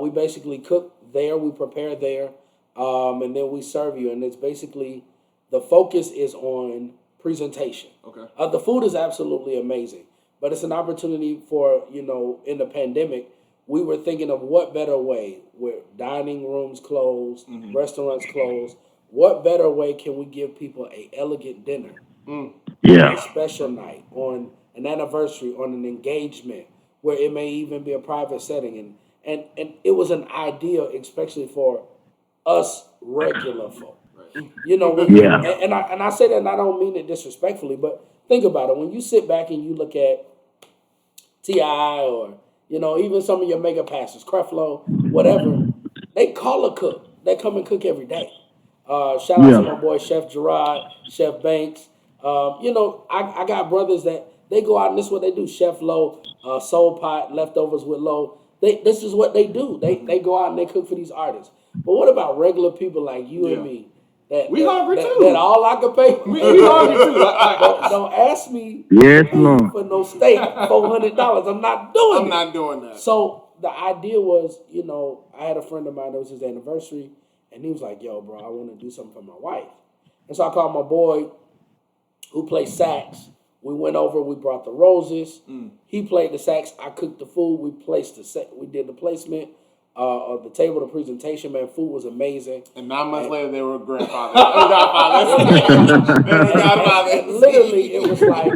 We basically cook there. We prepare there, and then we serve you. And it's basically the focus is on presentation. Okay. The food is absolutely amazing, but it's an opportunity for, in the pandemic, we were thinking of what better way, where dining rooms closed, restaurants closed. What better way can we give people a elegant dinner? Yeah. A special night, on an anniversary, on an engagement, where it may even be a private setting, and it was an idea, especially for us regular folk. Yeah. And I say that, and I don't mean it disrespectfully, but think about it. When you sit back and you look at T.I. or even some of your mega pastors, Creflo, whatever, they call a cook. They come and cook every day. Shout out to my boy Chef Gerard, Chef Banks. I got brothers that they go out and this is what they do. Chef Low, Soul Pot, Leftovers with Low. This is what they do. They go out and they cook for these artists. But what about regular people like you and me? We hungry too. That all I can pay. We hungry too. Don't ask me Lord. for no steak, $400. I'm not doing it. I'm not doing that. So the idea was, I had a friend of mine that was his anniversary, and he was like, yo, bro, I want to do something for my wife. And so I called my boy who plays sax. We went over, we brought the roses. He played the sax, I cooked the food, we did the placement of the table, the presentation, man. Food was amazing. And 9 months later, they were grandfathers. Godfathers. And literally, it was like,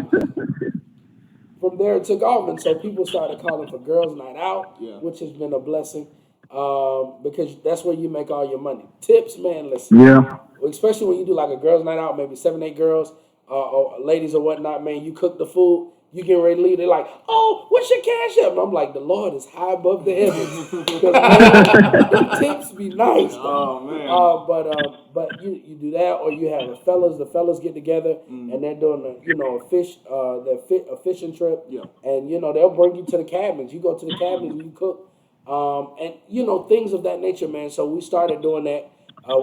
from there it took off. And so people started calling for Girls Night Out, which has been a blessing, because that's where you make all your money. Tips, man, listen. Yeah. Especially when you do like a Girls Night Out, maybe 7, 8 girls, or ladies or whatnot, man, you cook the food, you get ready to leave, they're like, oh, what's your cash up? And I'm like, the Lord is high above the heavens. Because, man, the tips be nice. Oh, man. But you do that, or you have the fellas get together, and they're doing a fishing trip, and, they'll bring you to the cabins. You go to the cabins and you cook, and, things of that nature, man. So we started doing that.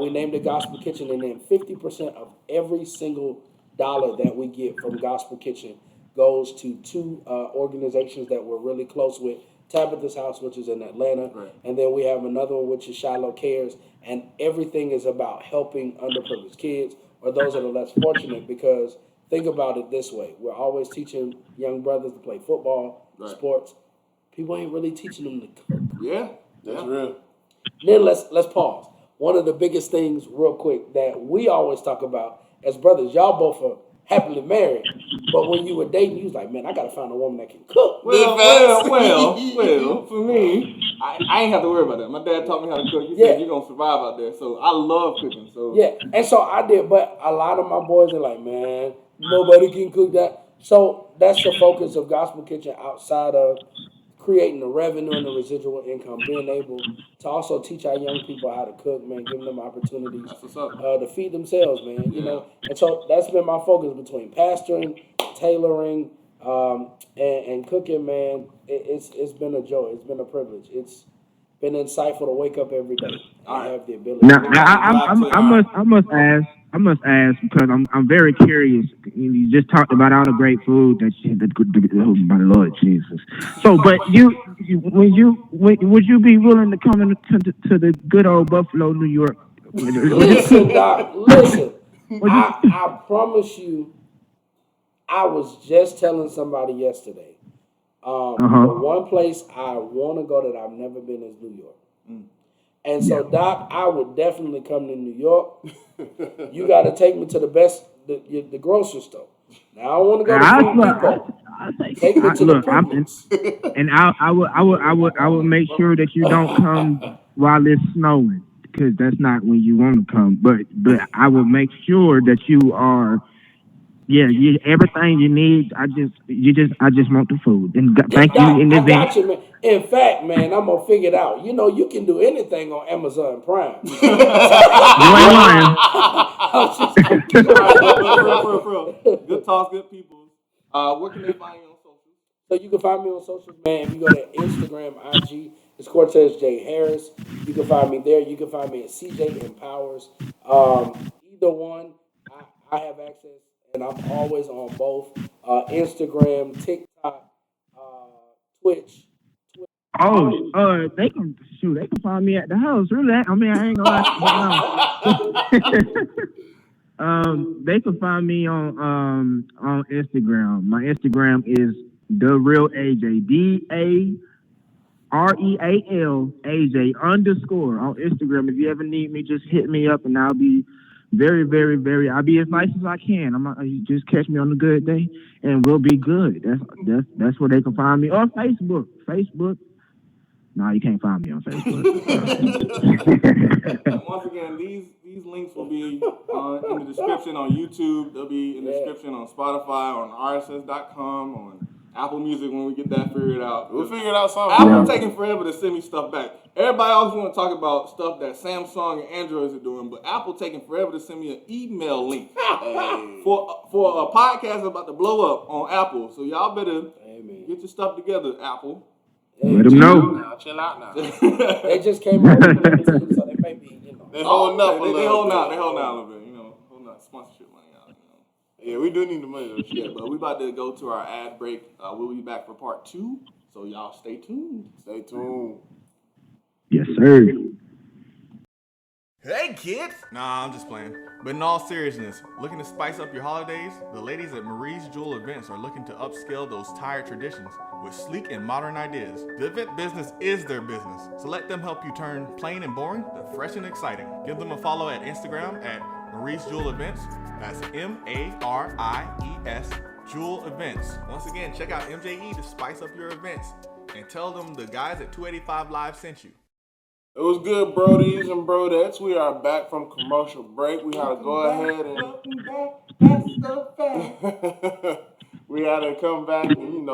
We named it Gospel Kitchen, and then 50% of every single dollar that we get from Gospel Kitchen goes to 2 organizations that we're really close with. Tabitha's House, which is in Atlanta, and then we have another one, which is Shiloh Cares, and everything is about helping underprivileged kids or those that are less fortunate, because think about it this way. We're always teaching young brothers to play football, sports. People ain't really teaching them to cook. Yeah, that's real. Then let's pause. One of the biggest things, real quick, that we always talk about as brothers, y'all both are happily married, but when you were dating, you was like, man, I gotta find a woman that can cook. Well, for me, I ain't have to worry about that. My dad taught me how to cook. He said you're gonna survive out there. So I love cooking. So and so I did, but a lot of my boys are like, man, nobody can cook that. So that's the focus of Gospel Kitchen, outside of creating the revenue and the residual income, being able to also teach our young people how to cook, man, giving them opportunities to feed themselves, man, And so that's been my focus between pastoring, tailoring, and cooking, man. It's been a joy. It's been a privilege. It's been insightful to wake up every day. I have the ability. Now I must ask because I'm very curious. You just talked about all the great food oh my Lord Jesus. So, but would you be willing to come to the good old Buffalo, New York? Listen, Doc. Listen. I promise you. I was just telling somebody yesterday. The one place I want to go that I've never been is New York. And so, Doc, I would definitely come to New York. You got to take me to the best, the grocery store. Now, I don't want to go to Home Depot. Take me to the Publix. And I would make sure that you don't come while it's snowing, because that's not when you want to come. But I will make sure that you are. Yeah, everything you need. I just want the food. And thank you in advance. I got you, man. In fact, man, I'm gonna figure it out. You can do anything on Amazon Prime. Good talk, good people. Where can they find you on social? So you can find me on social, man. If you go to Instagram, IG, it's Cortez J. Harris. You can find me there. You can find me at CJ Empowers. Either one, I have access, and I'm always on both Instagram, TikTok, Twitch. Oh, they can shoot. They can find me at the house. Really? I mean, I ain't gonna lie. They can find me on Instagram. My Instagram is the real AJ. DAREAL AJ _ on Instagram. If you ever need me, just hit me up, and I'll be very, very, very. I'll be as nice as I can. You just catch me on a good day, and we'll be good. That's where they can find me. Or Facebook. No, you can't find me on Facebook. Once again, these links will be in the description on YouTube. They'll be in the description on Spotify, on RSS.com, on Apple Music when we get that figured out. We'll figure it out somehow. Apple taking forever to send me stuff back. Everybody else want to talk about stuff that Samsung and Androids are doing, but Apple taking forever to send me an email link for a podcast about to blow up on Apple. So y'all better get your stuff together, Apple. Let them know. Chill out now. They just came out with the team, so they may be, They holding up. They holding out. They holding out a little bit. Holding out sponsorship money out. Yeah, we do need the money though. Yeah, but we about to go to our ad break. We'll be back for part 2. So y'all stay tuned. Stay tuned. Yes, sir. Hey kids! Nah, I'm just playing. But in all seriousness, looking to spice up your holidays? The ladies at Marie's Jewel Events are looking to upscale those tired traditions with sleek and modern ideas. The event business is their business, so let them help you turn plain and boring to fresh and exciting. Give them a follow at Instagram at Marie's Jewel Events. That's MARIES Jewel Events. Once again, check out MJE to spice up your events and tell them the guys at 285 Live sent you. It was good, Brodies and Brodettes. We are back from commercial break. We had to go ahead and we had to come back and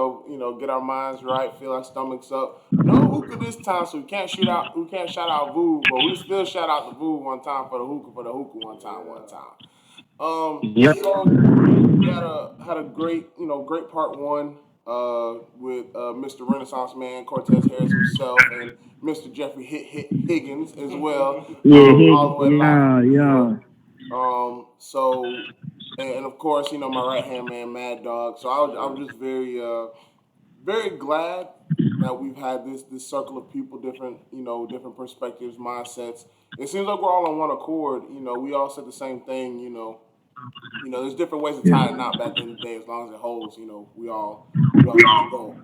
get our minds right, fill our stomachs up. No hookah this time, so we can't shout out Voo, but we still shout out the Voo one time for the hookah one time. Yep. So we had a great part 1 with Mr. Renaissance Man, Cortez Harris himself, and Mr. Jeffrey Higgins as well. All the way back. So, and of course, my right hand man, Maddogg. So I was just very, very glad that we've had this circle of people, different perspectives, mindsets. It seems like we're all on one accord. We all said the same thing. There's different ways to tie a knot back in the day. As long as it holds, we all got to go.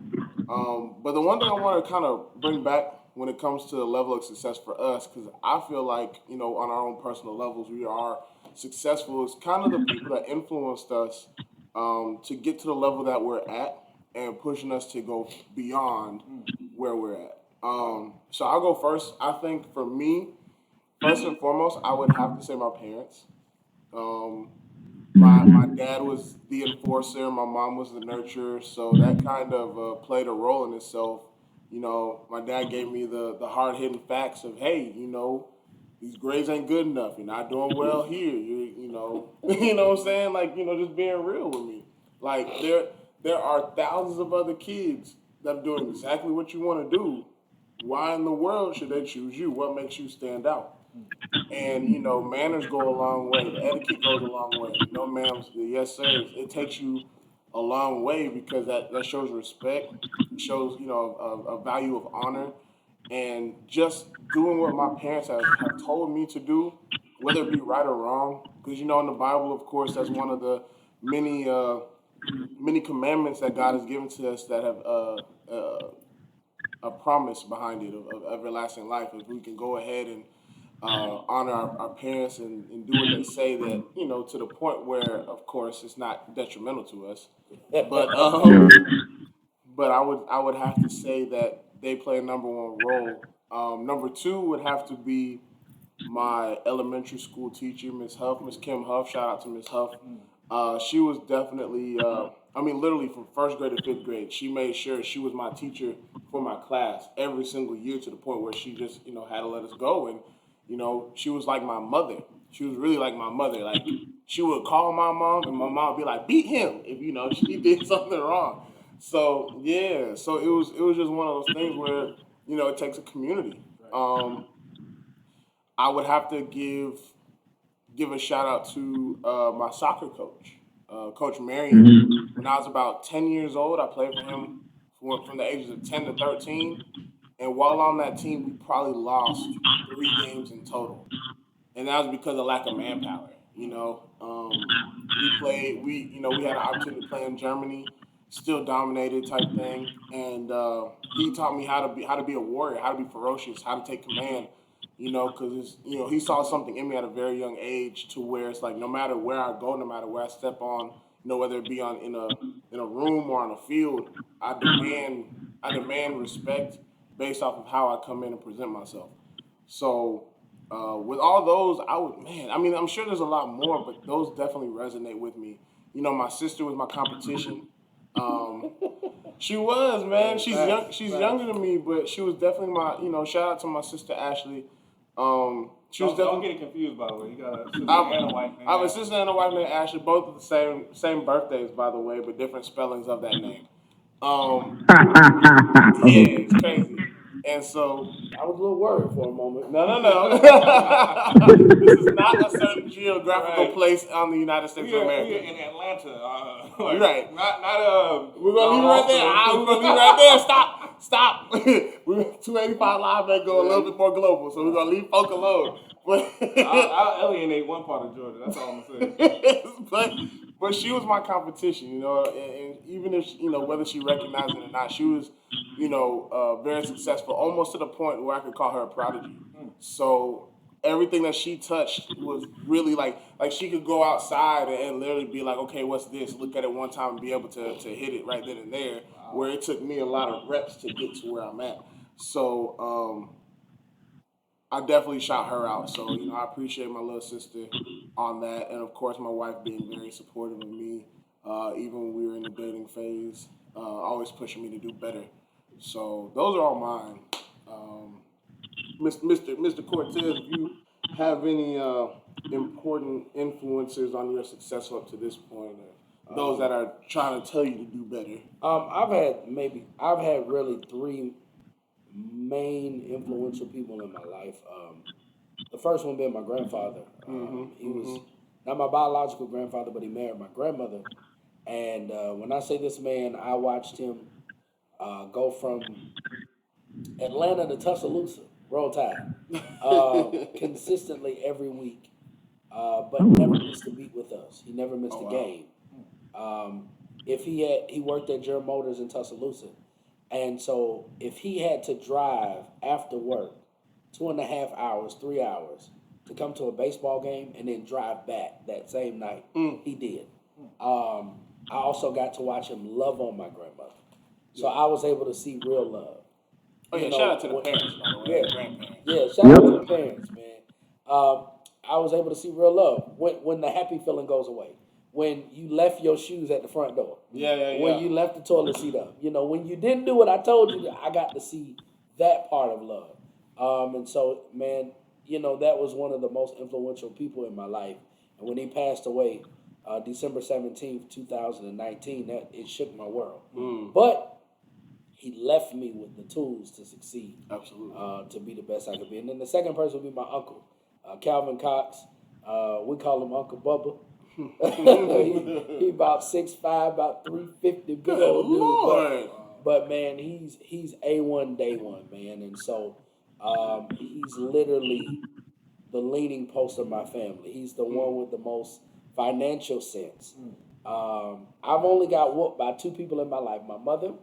But the one thing I want to kind of bring back when it comes to the level of success for us, because I feel like, on our own personal levels, we are successful, is kind of the people that influenced us to get to the level that we're at and pushing us to go beyond where we're at. So I'll go first. I think for me, first and foremost, I would have to say my parents. My dad was the enforcer, my mom was the nurturer, so that kind of played a role in itself. My dad gave me the hard-hitting facts of, hey, these grades ain't good enough. You're not doing well here. You know what I'm saying? Like, just being real with me. Like, there are thousands of other kids that are doing exactly what you want to do. Why in the world should they choose you? What makes you stand out? And, manners go a long way. Etiquette goes a long way. No ma'ams, the yes sirs. It takes you a long way because that shows respect. It shows, a value of honor. And just doing what my parents have told me to do, whether it be right or wrong. Because, in the Bible, of course, that's one of the many commandments that God has given to us that have a promise behind it of everlasting life. If we can go ahead and honor our parents and do what they say, that to the point where, of course, it's not detrimental to us. But I would have to say that they play a number one role. Number two would have to be my elementary school teacher, Miss Kim Huff. Shout out to Miss Huff. She was definitely, literally from first grade to fifth grade, she made sure she was my teacher for my class every single year, to the point where she just, had to let us go. And, she was like my mother. She was really like my mother. Like, she would call my mom, and my mom would be like, beat him if, she did something wrong. So, yeah. So it was just one of those things where, it takes a community. I would have to give give a shout out to my soccer coach, Coach Marion. When I was about 10 years old, I played for him from the ages of 10 to 13. And while on that team, we probably lost 3 games in total. And that was because of lack of manpower. We had an opportunity to play in Germany, still dominated type thing. And he taught me how to be a warrior, how to be ferocious, how to take command. Because he saw something in me at a very young age to where it's like no matter where I go, no matter where I step on, whether it be in a room or on a field, I demand respect based off of how I come in and present myself. So with all those, I'm sure there's a lot more, but those definitely resonate with me. My sister was my competition. She was, man. She's younger than me, but she was definitely my, shout out to my sister Ashley. Don't get it confused, by the way. You got a sister and a wife named I have a sister and a wife named Ashley, both of the same birthdays, by the way, but different spellings of that name. Yeah, it's crazy. And so I was a little worried for a moment. No. This is not a certain geographical place on the United States of America. We're in Atlanta. Right. Not We're gonna leave it right there. We're gonna leave it right there. Stop. We're 285 Live may go a little bit more global, so we're gonna leave folk alone. I'll alienate one part of Georgia. That's all I'm saying. But she was my competition, and even if whether she recognized it or not, she was, very successful, almost to the point where I could call her a prodigy. So everything that she touched was really like she could go outside and literally be like, okay, what's this? Look at it one time and be able to hit it right then and there. Where it took me a lot of reps to get to where I'm at. So I definitely shout her out. So, I appreciate my little sister on that. And, of course, my wife being very supportive of me, even when we were in the dating phase, always pushing me to do better. So those are all mine. Mr. Cortez, if you have any important influences on your success up to this point, or those that are trying to tell you to do better? I've had really 3 main influential people in my life. The first one being my grandfather. He was not my biological grandfather, but he married my grandmother. And when I say this man, I watched him go from Atlanta to Tuscaloosa, Roll Tide, consistently every week, but never missed a beat with us. He never missed a game. He worked at General Motors in Tuscaloosa. And so if he had to drive after work 2.5 hours, 3 hours to come to a baseball game and then drive back that same night, he did. I also got to watch him love on my grandmother. So I was able to see real love. Shout out to the parents, by the way. Grandparents. Yeah, shout out to the parents, man. I was able to see real love when the happy feeling goes away. When you left your shoes at the front door. When you left the toilet seat up. When you didn't do what I told you, I got to see that part of love. And so, man, that was one of the most influential people in my life. And when he passed away, December 17th, 2019, it shook my world. But he left me with the tools to succeed. Absolutely. To be the best I could be. And then the second person would be my uncle, Calvin Cox. We call him Uncle Bubba. he about 6'5", about 350, good old dude. But man, he's A1 day one, man. And so he's literally the leading post of my family. He's the one with the most financial sense. I've only got whooped by 2 people in my life, my mother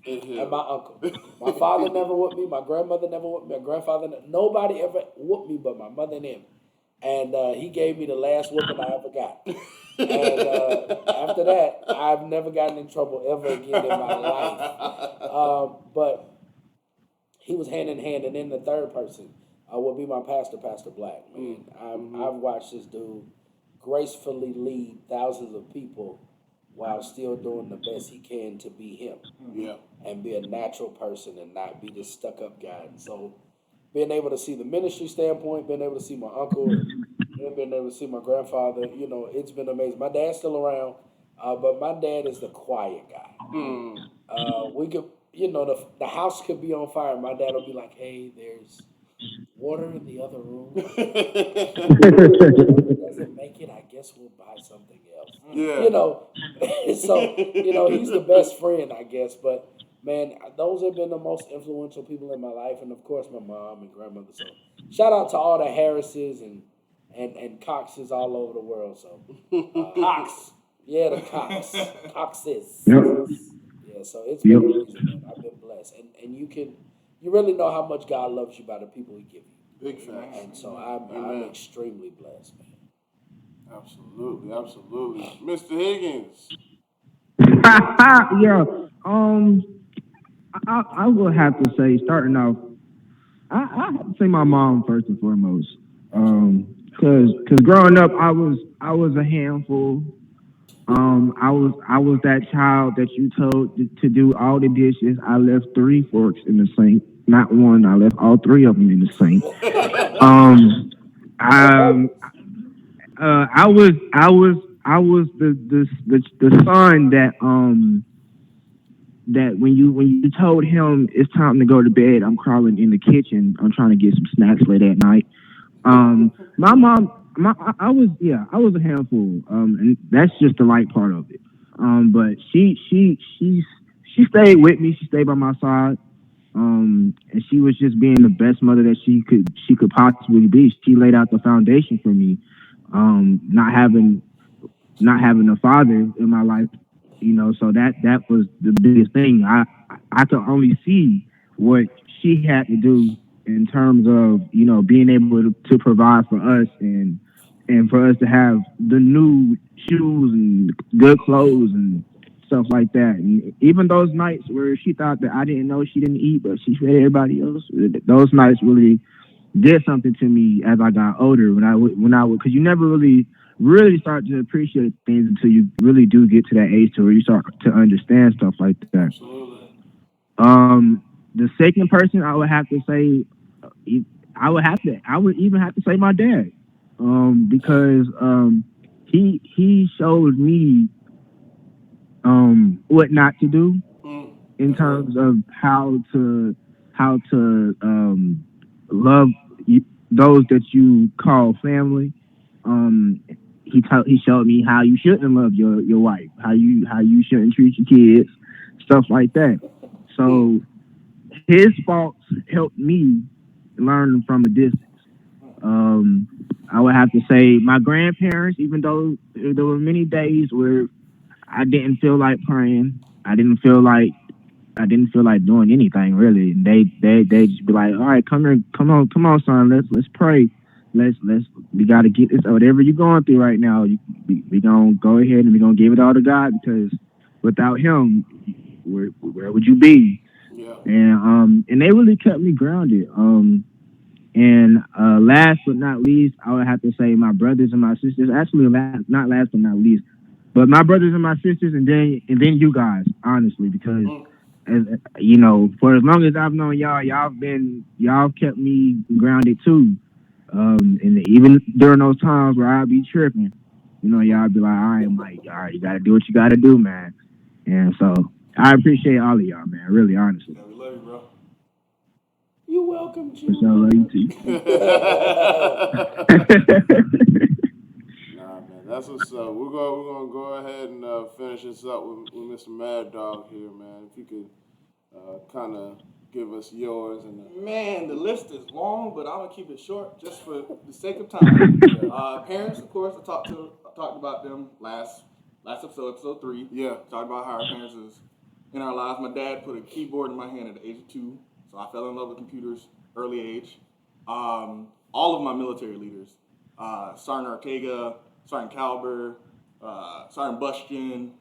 and my uncle. My father never whooped me, my grandmother never whooped me, my grandfather, nobody ever whooped me but my mother and him. And he gave me the last whooping I ever got. And after that, I've never gotten in trouble ever again in my life. But he was hand in hand. And then the third person would be my pastor, Pastor Black. Man, I've watched this dude gracefully lead thousands of people while still doing the best he can to be him. Yeah. And be a natural person and not be this stuck-up guy. And so being able to see the ministry standpoint, being able to see my uncle, and being able to see my grandfather, it's been amazing. My dad's still around, but my dad is the quiet guy. We could, the house could be on fire. My dad will be like, hey, there's water in the other room. Doesn't make it. I guess we'll buy something else. Yeah. You know, so he's the best friend, I guess. But man, those have been the most influential people in my life, and of course my mom and grandmother. So shout out to all the Harrises and Coxes all over the world. So Cox, yeah, the Coxes. Yep. Yeah, so it's been amazing, man. I've been blessed, and you really know how much God loves you by the people He give you. Big facts. And so I'm extremely blessed, man. Absolutely, absolutely. Mr. Higgins. Yeah. I will have to say, starting off, I have to say my mom first and foremost. Cause growing up, I was a handful. I was that child that you told to do all the dishes. I left 3 forks in the sink, not one. I left all 3 of them in the sink. I was the son that when you told him it's time to go to bed, I'm crawling in the kitchen. I'm trying to get some snacks late at night. My mom, I was a handful. And that's just the light part of it. But she stayed with me. She stayed by my side. And she was just being the best mother that she could possibly be. She laid out the foundation for me. Not having a father in my life, so that was the biggest thing. I could only see what she had to do in terms of being able to provide for us and for us to have the new shoes and good clothes and stuff like that. And even those nights where she thought that I didn't know she didn't eat, but she fed everybody else, those nights really did something to me as I got older. When I would, because you never really start to appreciate things until you really do get to that age to where you start to understand stuff like that. Absolutely. The second person I would have to say, I would even have to say my dad, because he showed me what not to do in terms of how to love those that you call family. He showed me how you shouldn't love your wife, how you shouldn't treat your kids, stuff like that. So his faults helped me learn from a distance. I would have to say my grandparents, even though there were many days where I didn't feel like praying, I didn't feel like doing anything really. They just be like, all right, come here, come on, son, let's pray. We got to get this. Whatever you're going through right now, we gonna go ahead and we gonna give it all to God, because without Him, where would you be? Yeah. And they really kept me grounded. And last but not least, I would have to say my brothers and my sisters. Actually, not last but not least, but my brothers and my sisters, and then you guys, honestly, because as for as long as I've known y'all, y'all kept me grounded too. And even during those times where I'd be tripping, y'all be like, all right, Mike, all right, you gotta do what you gotta do, man. And so I appreciate all of y'all, man. Really, honestly. Yeah, we love you, bro. You're welcome, Jim. I love you too. Nah, man, that's what's up. We're gonna go ahead and finish this up with Mr. Maddogg here, man. If you could kind of give us yours and. Man, the list is long, but I'm gonna keep it short just for the sake of time. Parents, of course, I talked about them last episode 3. Yeah. Talked about how our parents is in our lives. My dad put a keyboard in my hand at the age of 2, so I fell in love with computers early age. All of my military leaders, Sergeant Ortega, Sergeant Calber, Sergeant Bushkin,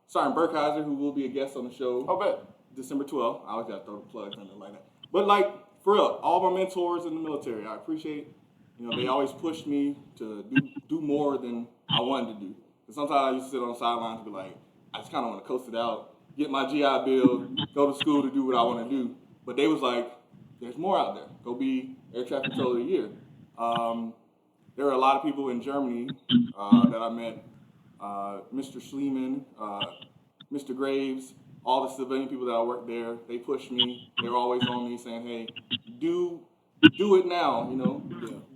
Sergeant Burkheiser, who will be a guest on the show. Oh, bet. December 12th. I always got to throw the plugs in there like that. But like, for real, all my mentors in the military, I appreciate, they always pushed me to do more than I wanted to do. Because sometimes I used to sit on the sidelines and be like, I just kind of want to coast it out, get my GI Bill, go to school to do what I want to do. But they was like, there's more out there. Go be Air Traffic Controller of the Year. There are a lot of people in Germany that I met. Mr. Schliemann, Mr. Graves, all the civilian people that I worked there, they pushed me. They were always on me saying, hey, do do it now.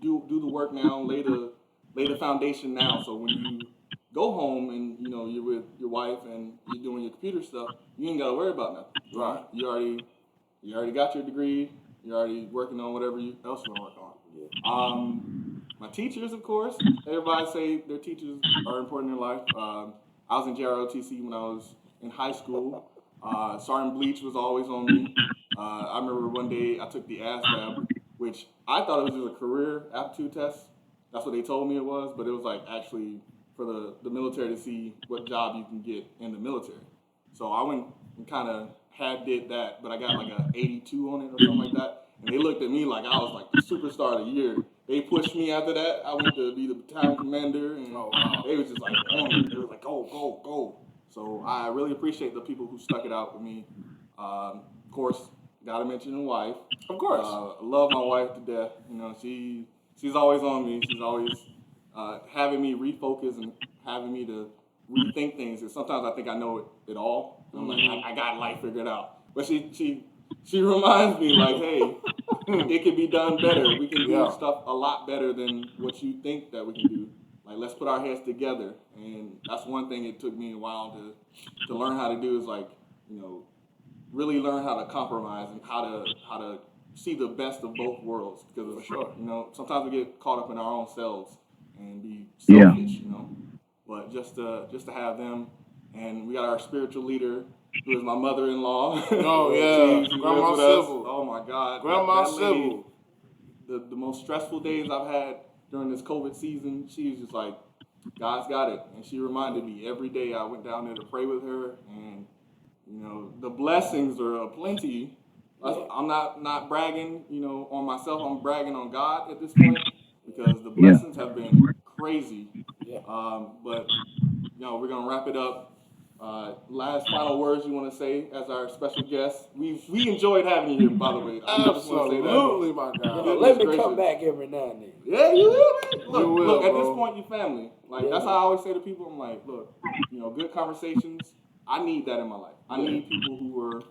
Do the work now. Lay the foundation now. So when you go home and you're with your wife and you're doing your computer stuff, you ain't gotta worry about nothing. Right. You already got your degree. You're already working on whatever else you want to work on. My teachers, of course. Everybody say their teachers are important in their life. I was in JROTC when I was in high school. Sergeant Bleach was always on me. I remember one day I took the ASVAB, which I thought it was just a career aptitude test. That's what they told me it was, but it was like actually for the military to see what job you can get in the military. So I went and kind of did that, but I got like a 82 on it or something like that. And they looked at me like I was like the superstar of the year. They pushed me after that. I went to be the battalion commander, and they was just like, they was like, go, go, go. So I really appreciate the people who stuck it out with me. Of course, gotta mention the wife. Of course. I love my wife to death. She's always on me. She's always having me refocus and having me to rethink things. And sometimes I think I know it all. I'm like, I got life figured out. But she reminds me like, hey, it can be done better. We can do stuff a lot better than what you think that we can do. Like, let's put our heads together. And that's one thing it took me a while to learn how to do is like, really learn how to compromise and how to see the best of both worlds. Because sometimes we get caught up in our own selves and be selfish, But just to have them, and we got our spiritual leader, who is my mother-in-law. Oh yeah, Grandma Sybil. Oh my God, Grandma Sybil. The most stressful days I've had during this COVID season, she's just like, God's got it, and she reminded me every day. I went down there to pray with her, and the blessings are aplenty. I'm not bragging, on myself. I'm bragging on God at this point because the blessings have been crazy. Yeah. But we're gonna wrap it up. Last final words you want to say as our special guest? We enjoyed having you here, by the way. Absolutely, my God. Let me come back every now and then. Yeah, you will. Man. Look, at bro. this point, you family. Like that's how I always say to people. I'm like, look, good conversations. I need that in my life. I need people who are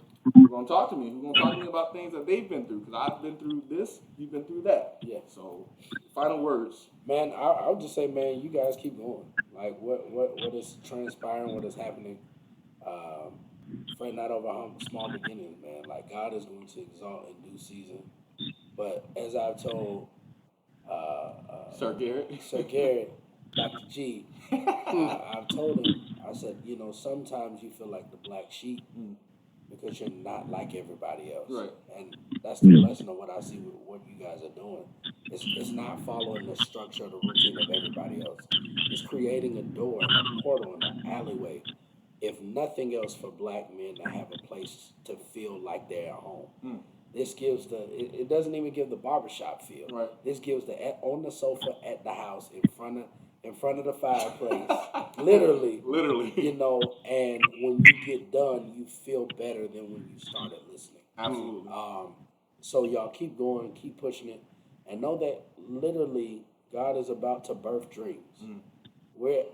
gonna talk to me, who are gonna talk to me about things that they've been through. Because I've been through this, you've been through that. Yeah. So, final words. Man, I'll just say, man, you guys keep going. Like what is transpiring, what is happening. Fret not over small beginnings, man. Like God is going to exalt in due season. But as I've told SirGarrett, Dr. G, I've told him, I said, sometimes you feel like the black sheep because you're not like everybody else. Right. And that's the lesson of what I see with what you guys are doing. It's not following the structure or the routine of everybody else. It's creating a door and a portal and an alleyway, if nothing else, for black men to have a place to feel like they're at home. This gives it doesn't even give the barbershop feel. Right. This gives on the sofa at the house in front of the fireplace, literally, and when you get done, you feel better than when you started listening. Absolutely. So y'all keep going, keep pushing it, and know that literally God is about to birth dreams.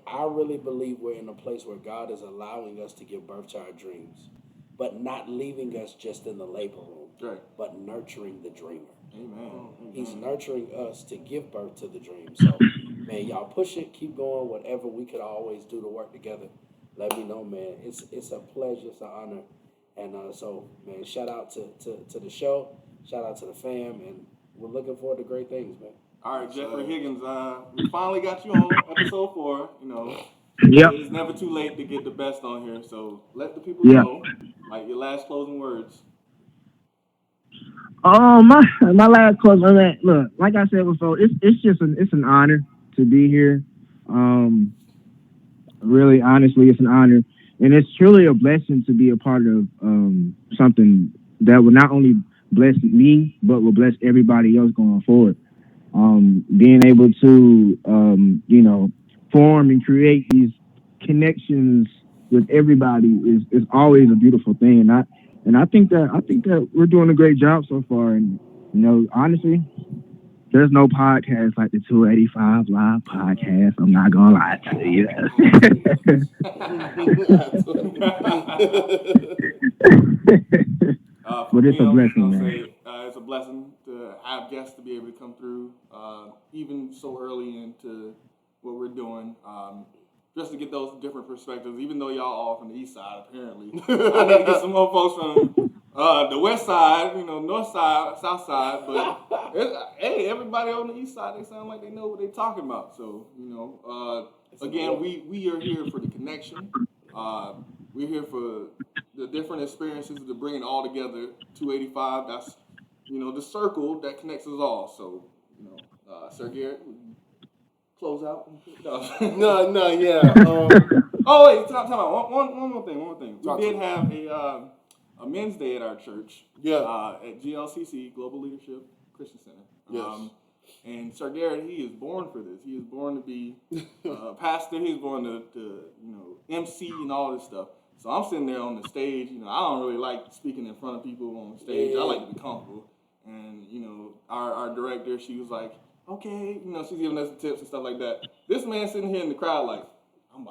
I really believe we're in a place where God is allowing us to give birth to our dreams, but not leaving us just in the labor room, but nurturing the dreamer. Amen. He's nurturing us to give birth to the dream. So, man, y'all push it, keep going. Whatever we could always do to work together, let me know, man. It's a pleasure, it's an honor. And so, man, shout out to the show, shout out to the fam, and we're looking forward to great things, man. All right, Jeffrey Higgins, we finally got you on episode 4. It's never too late to get the best on here, so let the people know, like, your last closing words. My last question. Look, like I said before, it's just an honor to be here. Really, honestly, it's an honor, and it's truly a blessing to be a part of something that will not only bless me, but will bless everybody else going forward. Being able to form and create these connections with everybody is always a beautiful thing, and I think that we're doing a great job so far. And honestly, there's no podcast like the 285 Live podcast. I'm not gonna lie to you. But it's a blessing, man. It's a blessing to have guests guests to be able to come through, even so early into what we're doing, just to get those different perspectives. Even though y'all all from the east side, apparently, I need to get some more folks from the west side, north side, south side. But hey, everybody on the east side, they sound like they know what they're talking about. So again, we are here for the connection. We're here for the different experiences to bring it all together. 285. That's the circle that connects us all. So SirGarrett, close out. No, yeah. Oh wait, time out. One more thing. We did have a men's day at our church. Yeah. At GLCC, Global Leadership Christian Center. Yes. And SirGarrett, he is born for this. He is born to be a pastor. He's born to MC and all this stuff. So I'm sitting there on the stage. I don't really like speaking in front of people on the stage. I like to be comfortable. And our director, she was like, okay, she's giving us tips and stuff like that. This man sitting here in the crowd like, I'm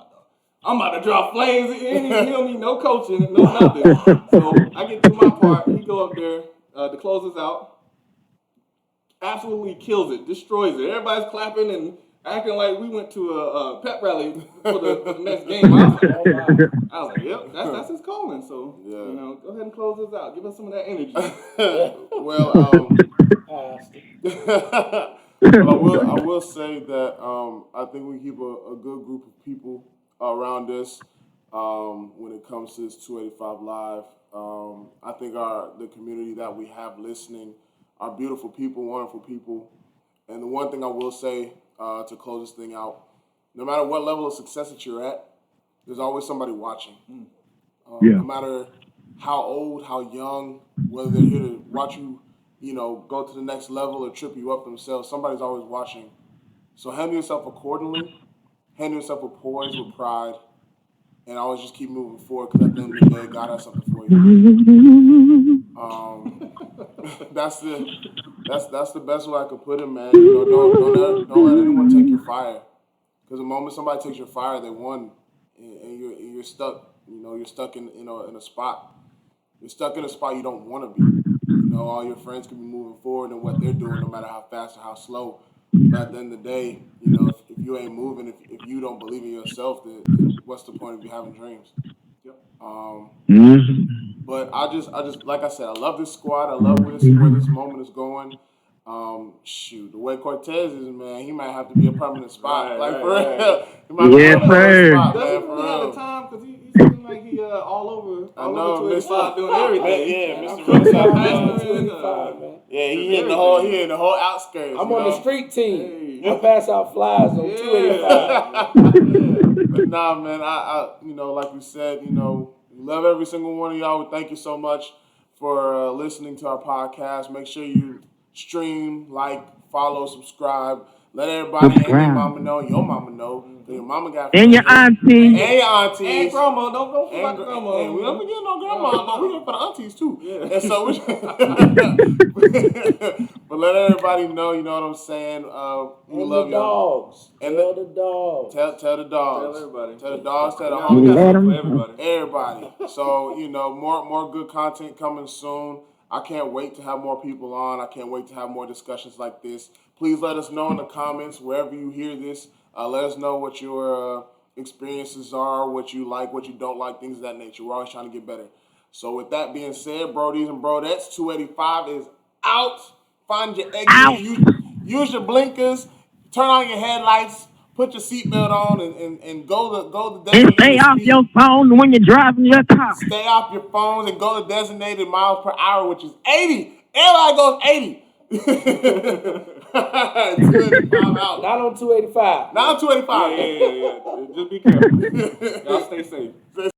about to drop flames. He don't need no coaching, no nothing. So I get to my part. He go up there to close us out. Absolutely kills it, destroys it. Everybody's clapping and acting like we went to a pep rally for the next game. I was like, yep, that's his calling. So go ahead and close this out. Give us some of that energy. Well, I will say that I think we keep a good group of people around us when it comes to this 285 Live. I think the community that we have listening are beautiful people, wonderful people. And the one thing I will say to close this thing out, no matter what level of success that you're at, there's always somebody watching. No matter how old, how young, whether they're here to watch you, go to the next level or trip you up themselves, somebody's always watching. So handle yourself accordingly, handle yourself with poise, with pride, and always just keep moving forward, because at the end of the day, God has something for you. That's the best way I could put it, man. Don't let anyone take your fire, because the moment somebody takes your fire, they won, and you're stuck. You're stuck in a spot. You're stuck in a spot you don't want to be. All your friends can be moving forward in what they're doing, no matter how fast or how slow. But at the end of the day, if you ain't moving, if you don't believe in yourself, then what's the point of you having dreams? But I just like I said, I love this squad. I love where this moment is going. The way Cortez is, man, he might have to be a permanent spot. For real. He might be a permanent spot, man, Doesn't for really have real. the time, because he seems like he all over. I know, 285 doing everything. Yeah, Mr. Man. Yeah, he in the whole outskirts. I'm on the street team. I pass out flyers on 285. But nah, man, I like we said, we love every single one of y'all. We thank you so much for listening to our podcast. Make sure you stream, like, follow, subscribe. Let everybody and your mama know. Your mama know. Your mama got And your auntie. And your aunties. And grandma. Don't forget grandma. And we don't forget no grandma. No, we here for the aunties too. Yeah. And so but let everybody know, you know what I'm saying? We And love the y'all. dogs. And Tell the dogs. Tell the dogs. Tell everybody. Tell the dogs, tell the We homies. got something for everybody. Everybody. So, more good content coming soon. I can't wait to have more people on. I can't wait to have more discussions like this. Please let us know in the comments, wherever you hear this. Let us know what your experiences are, what you like, what you don't like, things of that nature. We're always trying to get better. So with that being said, Brodies and Brodettes, 285 is out. Find your exit. Use your blinkers. Turn on your headlights. Put your seatbelt on and go the And stay off your phone when you're driving your car. Stay off your phones and go the designated miles per hour, which is 80. Everybody goes 80. 285 out. Not on 285. Not on 285. Yeah. Just be careful. Y'all stay safe.